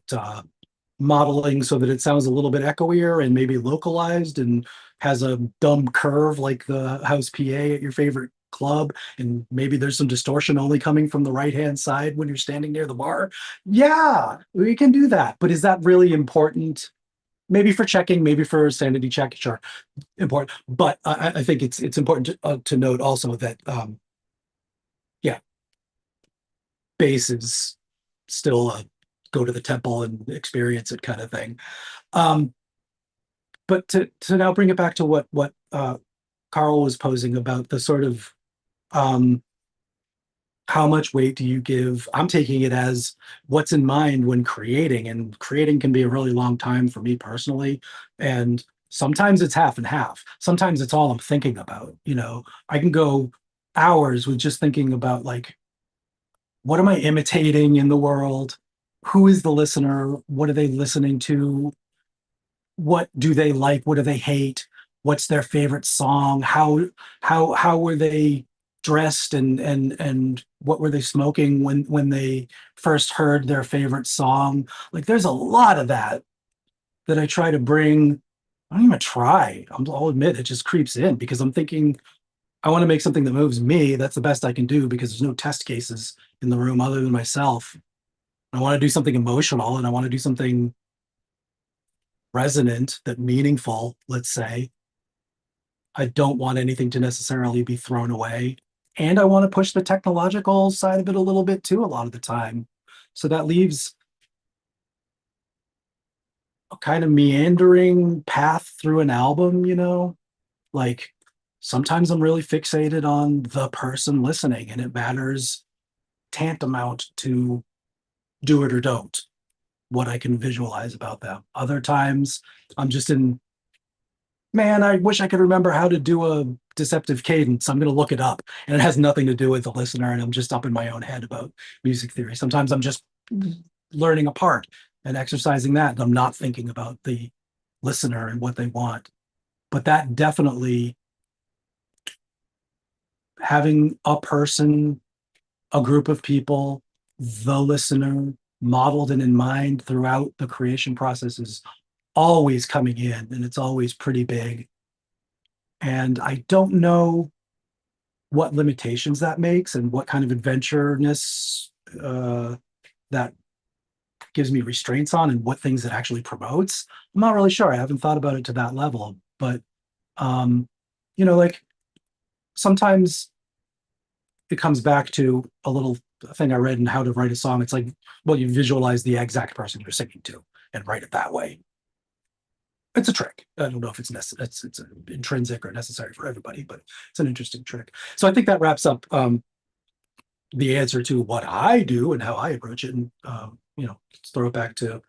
Speaker 2: modeling so that it sounds a little bit echoier and maybe localized and has a dumb curve like the house PA at your favorite club, and maybe there's some distortion only coming from the right hand side when you're standing near the bar. Yeah, we can do that, but is that really important? Maybe for checking, maybe for a sanity check, sure, important. But I think it's important to note also that yeah, bass is still a go to the temple and experience it kind of thing. But to now bring it back to what Carl was posing about the sort of how much weight do you give? I'm taking it as what's in mind when creating, and creating can be a really long time for me personally. And sometimes it's half and half. Sometimes it's all I'm thinking about. You know, I can go hours with just thinking about like, what am I imitating in the world? Who is the listener? What are they listening to? What do they like? What do they hate? What's their favorite song? How were they dressed and what were they smoking when they first heard their favorite song? Like there's a lot of that I try to bring. I don't even try. I'll admit it just creeps in because I'm thinking I want to make something that moves me. That's the best I can do because there's no test cases in the room other than myself. I want to do something emotional and I want to do something resonant, that meaningful, let's say. I don't want anything to necessarily be thrown away. And I want to push the technological side of it a little bit too, a lot of the time. So that leaves a kind of meandering path through an album, you know? Like sometimes I'm really fixated on the person listening and it matters tantamount to do it or don't, what I can visualize about them. Other times I'm just in, man, I wish I could remember how to do a deceptive cadence. I'm going to look it up. And it has nothing to do with the listener. And I'm just up in my own head about music theory. Sometimes I'm just learning a part and exercising that. And I'm not thinking about the listener and what they want. But that definitely, having a person, a group of people, the listener modeled and in mind throughout the creation process is always coming in, and it's always pretty big. And I don't know what limitations that makes and what kind of adventureness that gives me restraints on and what things it actually promotes. I'm not really sure. I haven't thought about it to that level, but like sometimes it comes back to a little thing I read in How to Write a Song. It's like, well, you visualize the exact person you're singing to and write it that way. It's a trick. I don't know if it's intrinsic or necessary for everybody, but it's an interesting trick. So I think that wraps up the answer to what I do and how I approach it. And let's throw it back to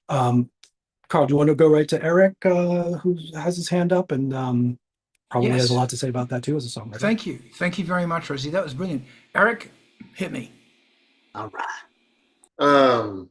Speaker 2: Carl. Do you want to go right to Eric, who has his hand up and probably has a lot to say about that too as a songwriter?
Speaker 1: Thank you very much, Rosie. That was brilliant. Eric, hit me.
Speaker 6: All right.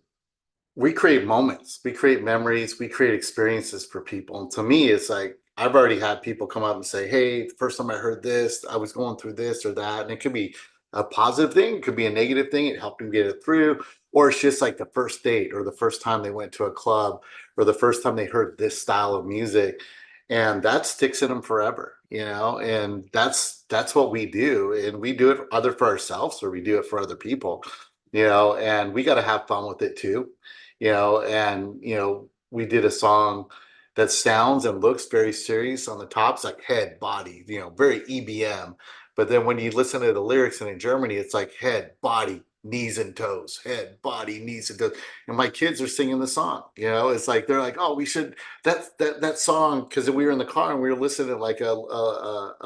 Speaker 6: We create moments, we create memories, we create experiences for people. And to me, it's like I've already had people come up and say, hey, the first time I heard this, I was going through this or that. And it could be a positive thing, it could be a negative thing, it helped them get it through. Or it's just like the first date or the first time they went to a club or the first time they heard this style of music. And that sticks in them forever, and that's what we do. And we do it either for ourselves or we do it for other people, and we got to have fun with it too. We did a song that sounds and looks very serious on the tops, like head, body, very EBM. But then when you listen to the lyrics, and in Germany, it's like head, body, knees and toes, head, body, knees and toes. And my kids are singing the song, it's like, they're like, oh, we should, that song, because we were in the car and we were listening to like a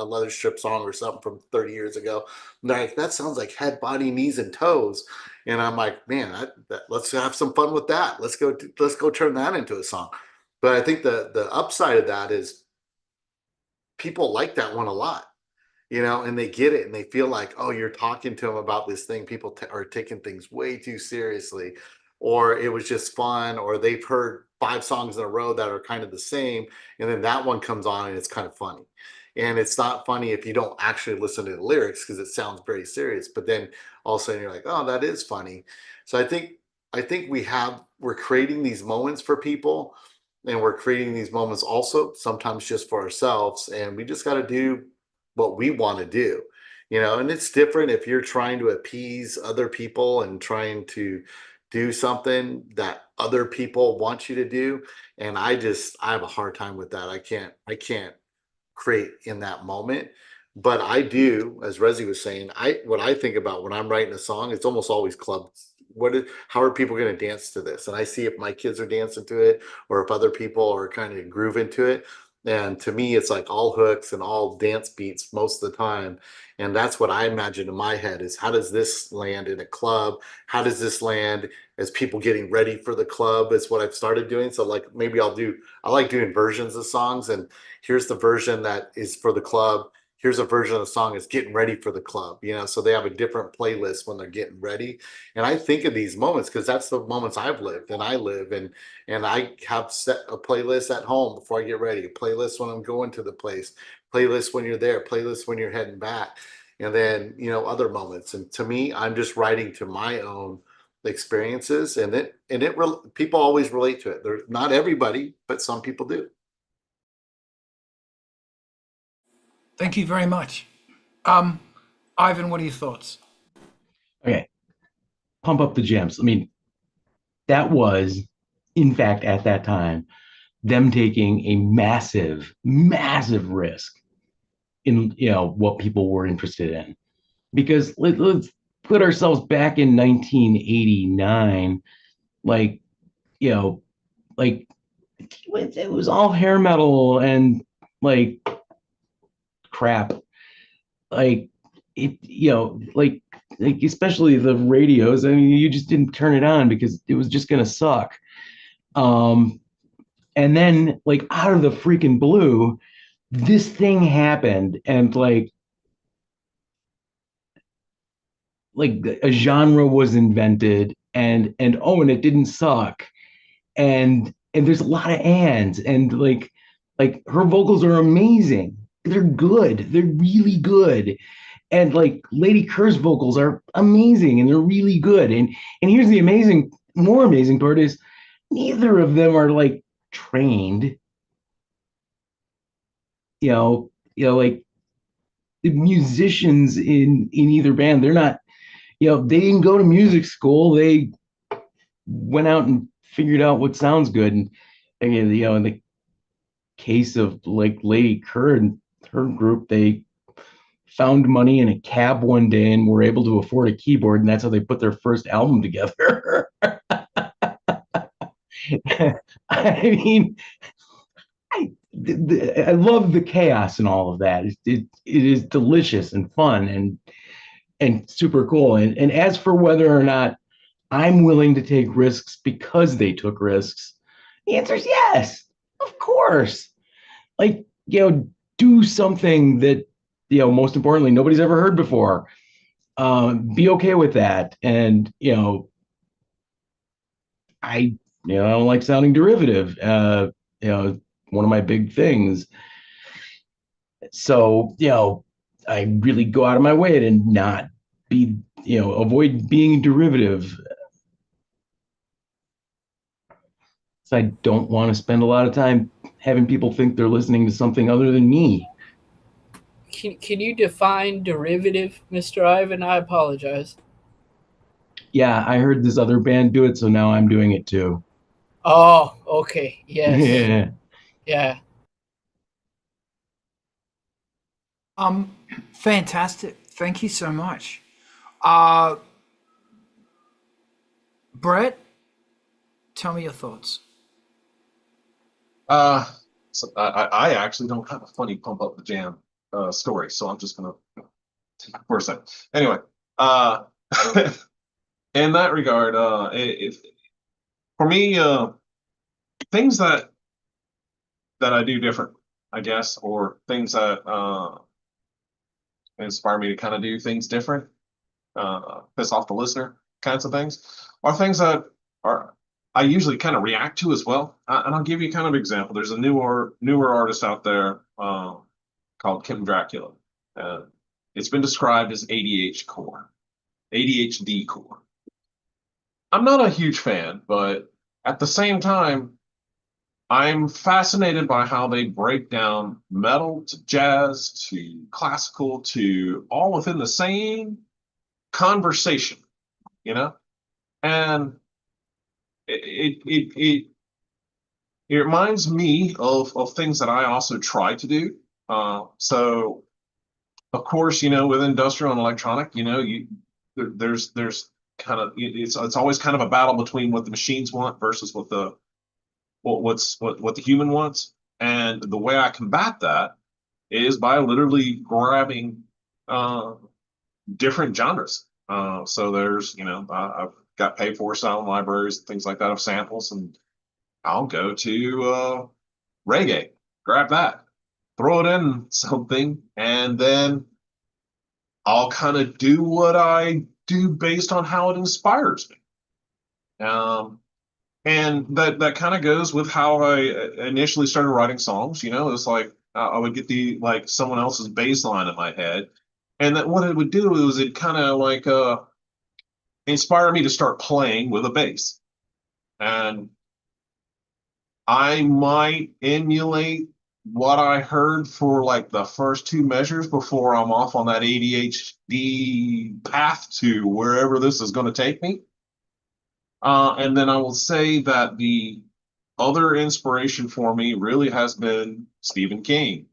Speaker 6: Leather Strip song or something from 30 years ago. And they're like, that sounds like head, body, knees and toes. And I'm like, man, let's have some fun with that. Let's go turn that into a song. But I think the upside of that is people like that one a lot, and they get it and they feel like, oh, you're talking to them about this thing. People are taking things way too seriously, or it was just fun, or they've heard 5 songs in a row that are kind of the same. And then that one comes on and it's kind of funny. And it's not funny if you don't actually listen to the lyrics because it sounds very serious. But then all of a sudden you're like, oh, that is funny. So I think we're creating these moments for people, and we're creating these moments also sometimes just for ourselves. And we just got to do what we want to do, and it's different if you're trying to appease other people and trying to do something that other people want you to do. And I have a hard time with that. I can't create in that moment. But I do, as Rezi was saying, what I think about when I'm writing a song, it's almost always club. How are people going to dance to this? And I see if my kids are dancing to it or if other people are kind of grooving to it. And to me, it's like all hooks and all dance beats most of the time. And that's what I imagine in my head is, how does this land in a club? How does this land as people getting ready for the club is what I've started doing. So like maybe I like doing versions of songs, and here's the version that is for the club. Here's a version of the song that's getting ready for the club, so they have a different playlist when they're getting ready. And I think of these moments because that's the moments I've lived and I live. And I have set a playlist at home before I get ready, a playlist when I'm going to the place, playlist when you're there, playlist when you're heading back, and then, other moments. And to me, I'm just writing to my own experiences, and people always relate to it. They're not everybody, but some people do.
Speaker 1: Thank you very much. Ivan, what are your thoughts?
Speaker 5: Okay. Pump up the gems. I mean, that was, in fact, at that time, them taking a massive, massive risk in, what people were interested in. Because let's put ourselves back in 1989, like, like it was all hair metal and like crap, like it, like especially the radios. I mean, you just didn't turn it on because it was just gonna suck. And then like out of the freaking blue, this thing happened, and like a genre was invented, and it didn't suck, and there's a lot of ands, and like her vocals are amazing. They're good. They're really good. And like Lady Kerr's vocals are amazing and they're really good. And here's the more amazing part is neither of them are like trained. Like the musicians in either band, they're not, they didn't go to music school. They went out and figured out what sounds good. And again, in the case of like Lady Kerr and her group, they found money in a cab one day and were able to afford a keyboard, and that's how they put their first album together. I mean, I love the chaos and all of that. It is delicious and fun and super cool. And as for whether or not I'm willing to take risks because they took risks, the answer is yes, of course. Like, do something that, most importantly, nobody's ever heard before. Be okay with that. And, I don't like sounding derivative. One of my big things. So, I really go out of my way to not be, avoid being derivative. So I don't want to spend a lot of time having people think they're listening to something other than me.
Speaker 4: Can you define derivative, Mr. Ivan? I apologize.
Speaker 5: Yeah, I heard this other band do it, so now I'm doing it too.
Speaker 4: Oh, okay. Yes.
Speaker 5: Yeah.
Speaker 4: Yeah.
Speaker 1: Fantastic. Thank you so much. Brett, tell me your thoughts.
Speaker 3: So I actually don't have a funny pump up the jam story, so I'm just gonna take it for a second. Anyway, in that regard, for me, things that I do different, I guess, or things that inspire me to kind of do things different, piss off the listener, kinds of things, are things that are I usually kind of react to as well. And I'll give you kind of an example. There's a newer artist out there called Kim Dracula. It's been described as ADHD core. I'm not a huge fan, but at the same time, I'm fascinated by how they break down metal to jazz to classical to all within the same conversation, and it reminds me of things that I also try to do. So of course, with industrial and electronic, there's kind of it's always kind of a battle between what the machines want versus what the human wants. And the way I combat that is by literally grabbing different genres. So there's, I've got paid for sound libraries, things like that of samples, and I'll go to reggae, grab that, throw it in something, and then I'll kind of do what I do based on how it inspires me. And that kind of goes with how I initially started writing songs. It's like I would get someone else's bass line in my head, and that what it would do is it kind of like inspire me to start playing with a bass. And I might emulate what I heard for like the first two measures before I'm off on that ADHD path to wherever this is going to take me. And then I will say that the other inspiration for me really has been Stephen King,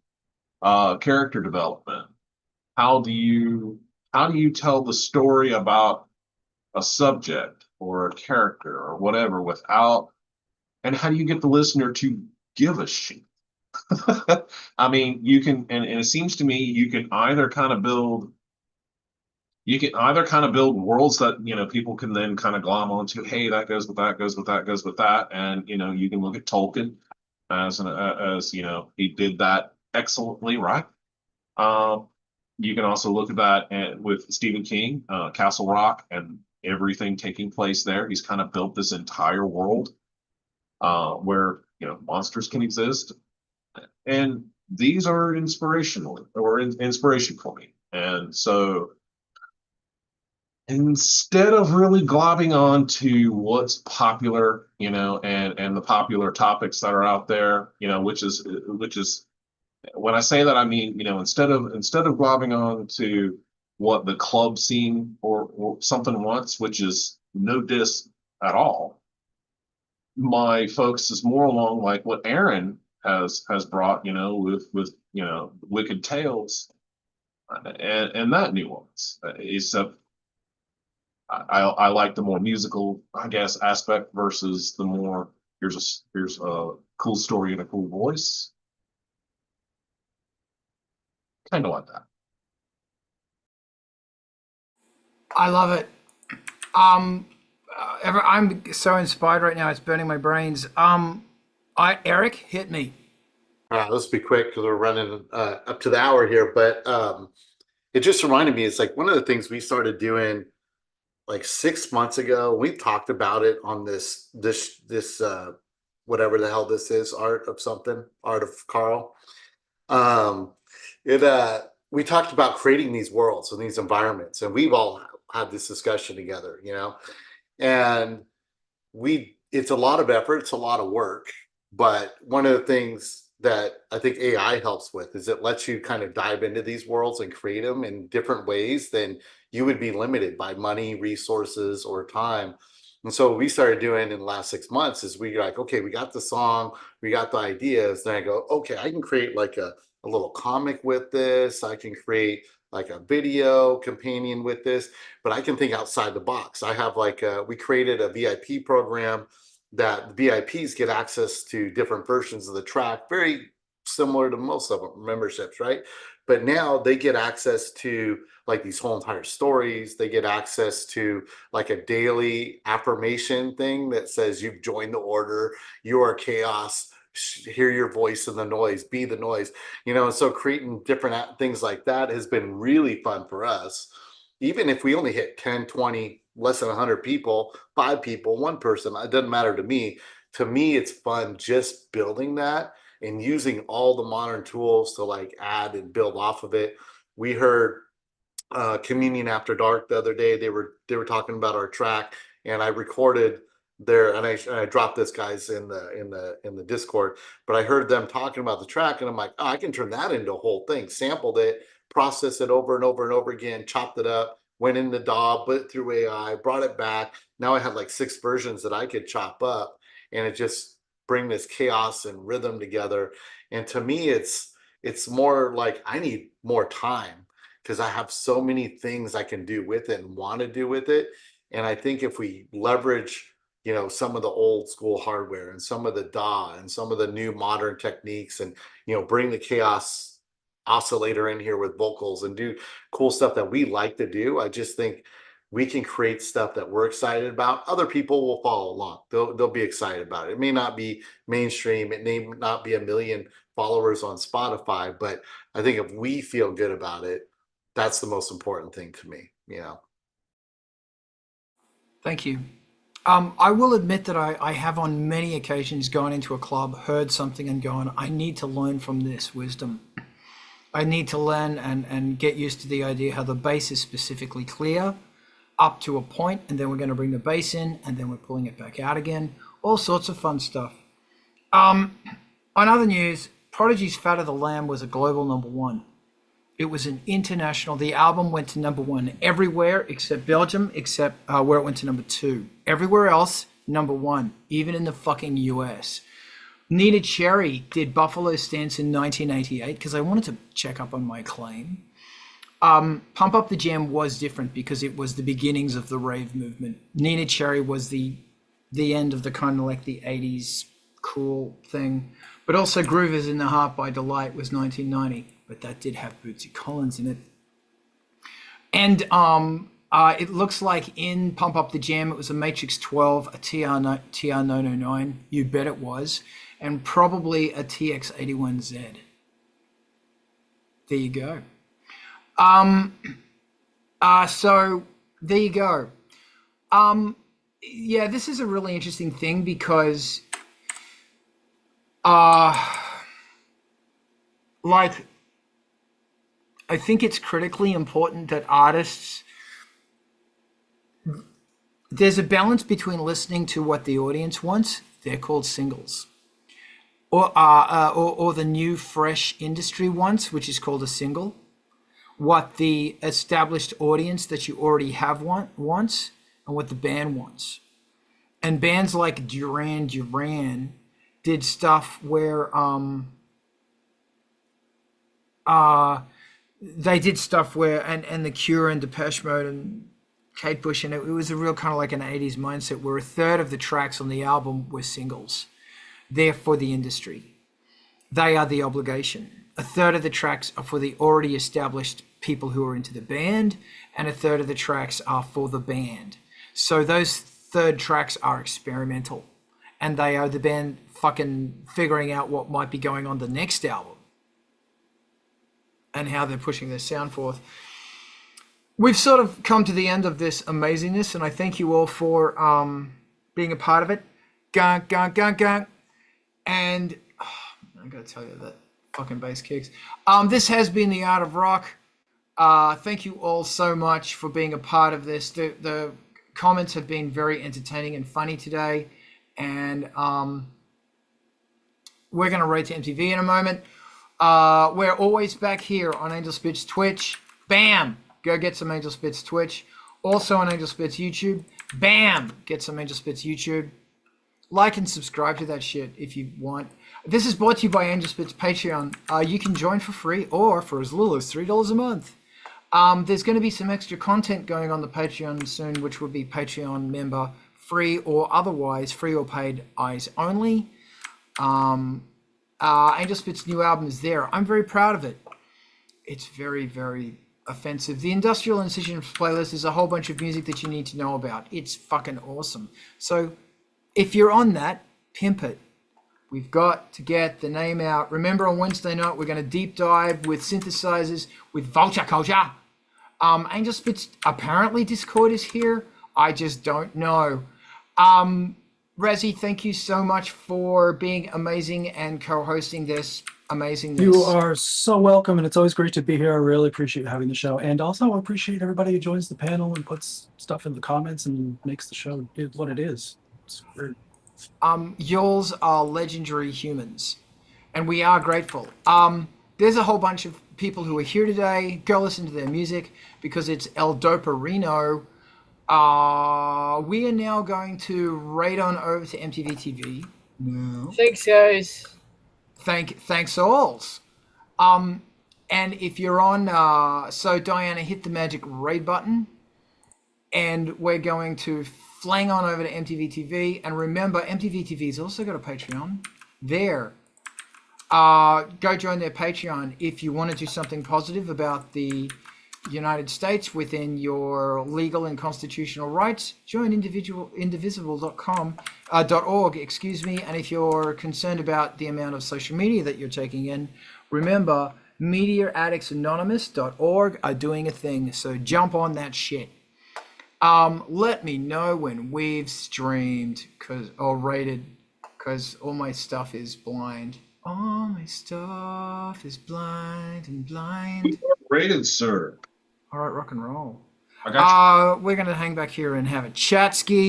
Speaker 3: character development. How do you tell the story about a subject or a character or whatever and how do you get the listener to give a shit? I mean, you can, and it seems to me you can either kind of build worlds that people can then kind of glom onto. Hey, that goes with that, goes with that, goes with that, and you can look at Tolkien as he did that excellently, right? You can also look at that with Stephen King, Castle Rock, and everything taking place there. He's kind of built this entire world where monsters can exist, and these are inspiration for me. And so instead of really globbing on to what's popular, and the popular topics that are out there, which is when I say that, I mean, instead of globbing on to what the club scene or something wants, which is no diss at all, my focus is more along like what Aaron has brought, with Wicked Tales and that nuance. Except I like the more musical, I guess, aspect versus the more here's a cool story and a cool voice. Kind of like that.
Speaker 1: I love it. I'm so inspired right now. It's burning my brains. Eric, hit me.
Speaker 6: Let's be quick because we're running up to the hour here. But it just reminded me, it's like one of the things we started doing like 6 months ago. We talked about it on this whatever the hell this is, Art of Carl. We talked about creating these worlds and these environments, and we've all had this discussion together, and it's a lot of effort, it's a lot of work. But one of the things that I think AI helps with is it lets you kind of dive into these worlds and create them in different ways than you would be limited by money, resources, or time. And so what we started doing in the last 6 months is we like, okay, we got the song, we got the ideas. Then I go, okay, I can create like a little comic with this. I can create like a video companion with this, but I can think outside the box. I have we created a VIP program that VIPs get access to different versions of the track, very similar to most of them memberships, right? But now they get access to like these whole entire stories. They get access to like a daily affirmation thing that says you've joined the order, you are chaos, hear your voice in the noise, be the noise, and so creating different things like that has been really fun for us. Even if we only hit 10, 20, less than 100 people, 5 people, 1 person, it doesn't matter to me. To me, it's fun just building that and using all the modern tools to like add and build off of it. We heard Communion After Dark the other day. They were talking about our track, and I recorded and I dropped this guys in the Discord, but I heard them talking about the track, and I'm like, oh, I can turn that into a whole thing. Sampled it, processed it over and over and over again, chopped it up, went in the DAW, put it through AI, brought it back. Now I had like 6 versions that I could chop up, and it just bring this chaos and rhythm together. And to me, it's more like I need more time because I have so many things I can do with it and want to do with it. And I think if we leverage some of the old school hardware and some of the DAW and some of the new modern techniques, and bring the chaos oscillator in here with vocals and do cool stuff that we like to do, I just think we can create stuff that we're excited about. Other people will follow along. They'll be excited about it. It may not be mainstream, it may not be 1 million followers on Spotify, but I think if we feel good about it, that's the most important thing to me.
Speaker 1: Thank you. I will admit that I have on many occasions gone into a club, heard something and gone, I need to learn from this wisdom. I need to learn and get used to the idea how the bass is specifically clear up to a point, and then we're going to bring the bass in, and then we're pulling it back out again. All sorts of fun stuff. On other news, Prodigy's Fat of the Lamb was a global #1. It was an international. The album went to #1 everywhere except Belgium, except where it went to #2. Everywhere else, #1, even in the fucking US. Nina Cherry did Buffalo Stance in 1988 because I wanted to check up on my claim. Pump Up the Jam was different because it was the beginnings of the rave movement. Nina Cherry was the end of the kind of like the 80s cool thing. But also Groovers in the Heart by Delight was 1990. But that did have Bootsy Collins in it. And it looks like in Pump Up the Jam, it was a Matrix 12, a TR-909, you bet it was, and probably a TX-81Z. There you go. So there you go. Yeah, this is a really interesting thing because I think it's critically important that artists, there's a balance between listening to what the audience wants, they're called singles, or the new fresh industry wants, which is called a single, what the established audience that you already have wants, and what the band wants. And bands like Duran Duran did stuff where they did stuff where and The Cure and Depeche Mode and Kate Bush, and it was a real kind of like an 80s mindset where a third of the tracks on the album were singles. They're for the industry. They are the obligation. A third of the tracks are for the already established people who are into the band, and a third of the tracks are for the band. So those third tracks are experimental, and they are the band fucking figuring out what might be going on the next album and how they're pushing their sound forth. We've sort of come to the end of this amazingness, and I thank you all for being a part of it. Gunk, gunk, gunk, gunk. And I gotta tell you that fucking bass kicks. This has been The Art of Rock. Thank you all so much for being a part of this. The comments have been very entertaining and funny today, and we're going to rate to MTV in a moment. We're always back here on Angelspit's Twitch. Bam! Go get some Angelspit's Twitch. Also on Angelspit's YouTube. Bam! Get some Angelspit's YouTube. Like and subscribe to that shit if you want. This is brought to you by Angelspit's Patreon. You can join for free or for as little as $3 a month. There's going to be some extra content going on the Patreon soon, which will be Patreon member free or otherwise, free or paid eyes only. Angelspit's new album is there. I'm very proud of it. It's very, very offensive. The Industrial Incisions playlist is a whole bunch of music that you need to know about. It's fucking awesome. So if you're on that, pimp it. We've got to get the name out. Remember, on Wednesday night, we're going to deep dive with synthesizers with Vulture Culture. Angelspit's apparently Discord is here. I just don't know. Razi, thank you so much for being amazing and co-hosting this amazingness.
Speaker 2: You are so welcome, and it's always great to be here. I really appreciate having the show, and also I appreciate everybody who joins the panel and puts stuff in the comments and makes the show what it is. It's great.
Speaker 1: Y'alls are legendary humans, and we are grateful. There's a whole bunch of people who are here today. Go listen to their music because it's El Doperino. We are now going to raid on over to MTV TV. No.
Speaker 4: Thanks, guys.
Speaker 1: Thanks alls. And if you're on, so Diana, hit the magic raid button, and we're going to flang on over to MTV TV. And remember, MTV TV's also got a Patreon. There. Go join their Patreon if you want to do something positive about the United States within your legal and constitutional rights. Join indivisible.org, excuse me. And if you're concerned about the amount of social media that you're taking in, remember, MediaAddictsAnonymous.org are doing a thing. So jump on that shit. Let me know when we've streamed or rated, because all my stuff is blind. All my stuff is blind and blind.
Speaker 3: Rated, sir.
Speaker 1: All right, rock and roll.
Speaker 3: I got you.
Speaker 1: We're going to hang back here and have a chat ski.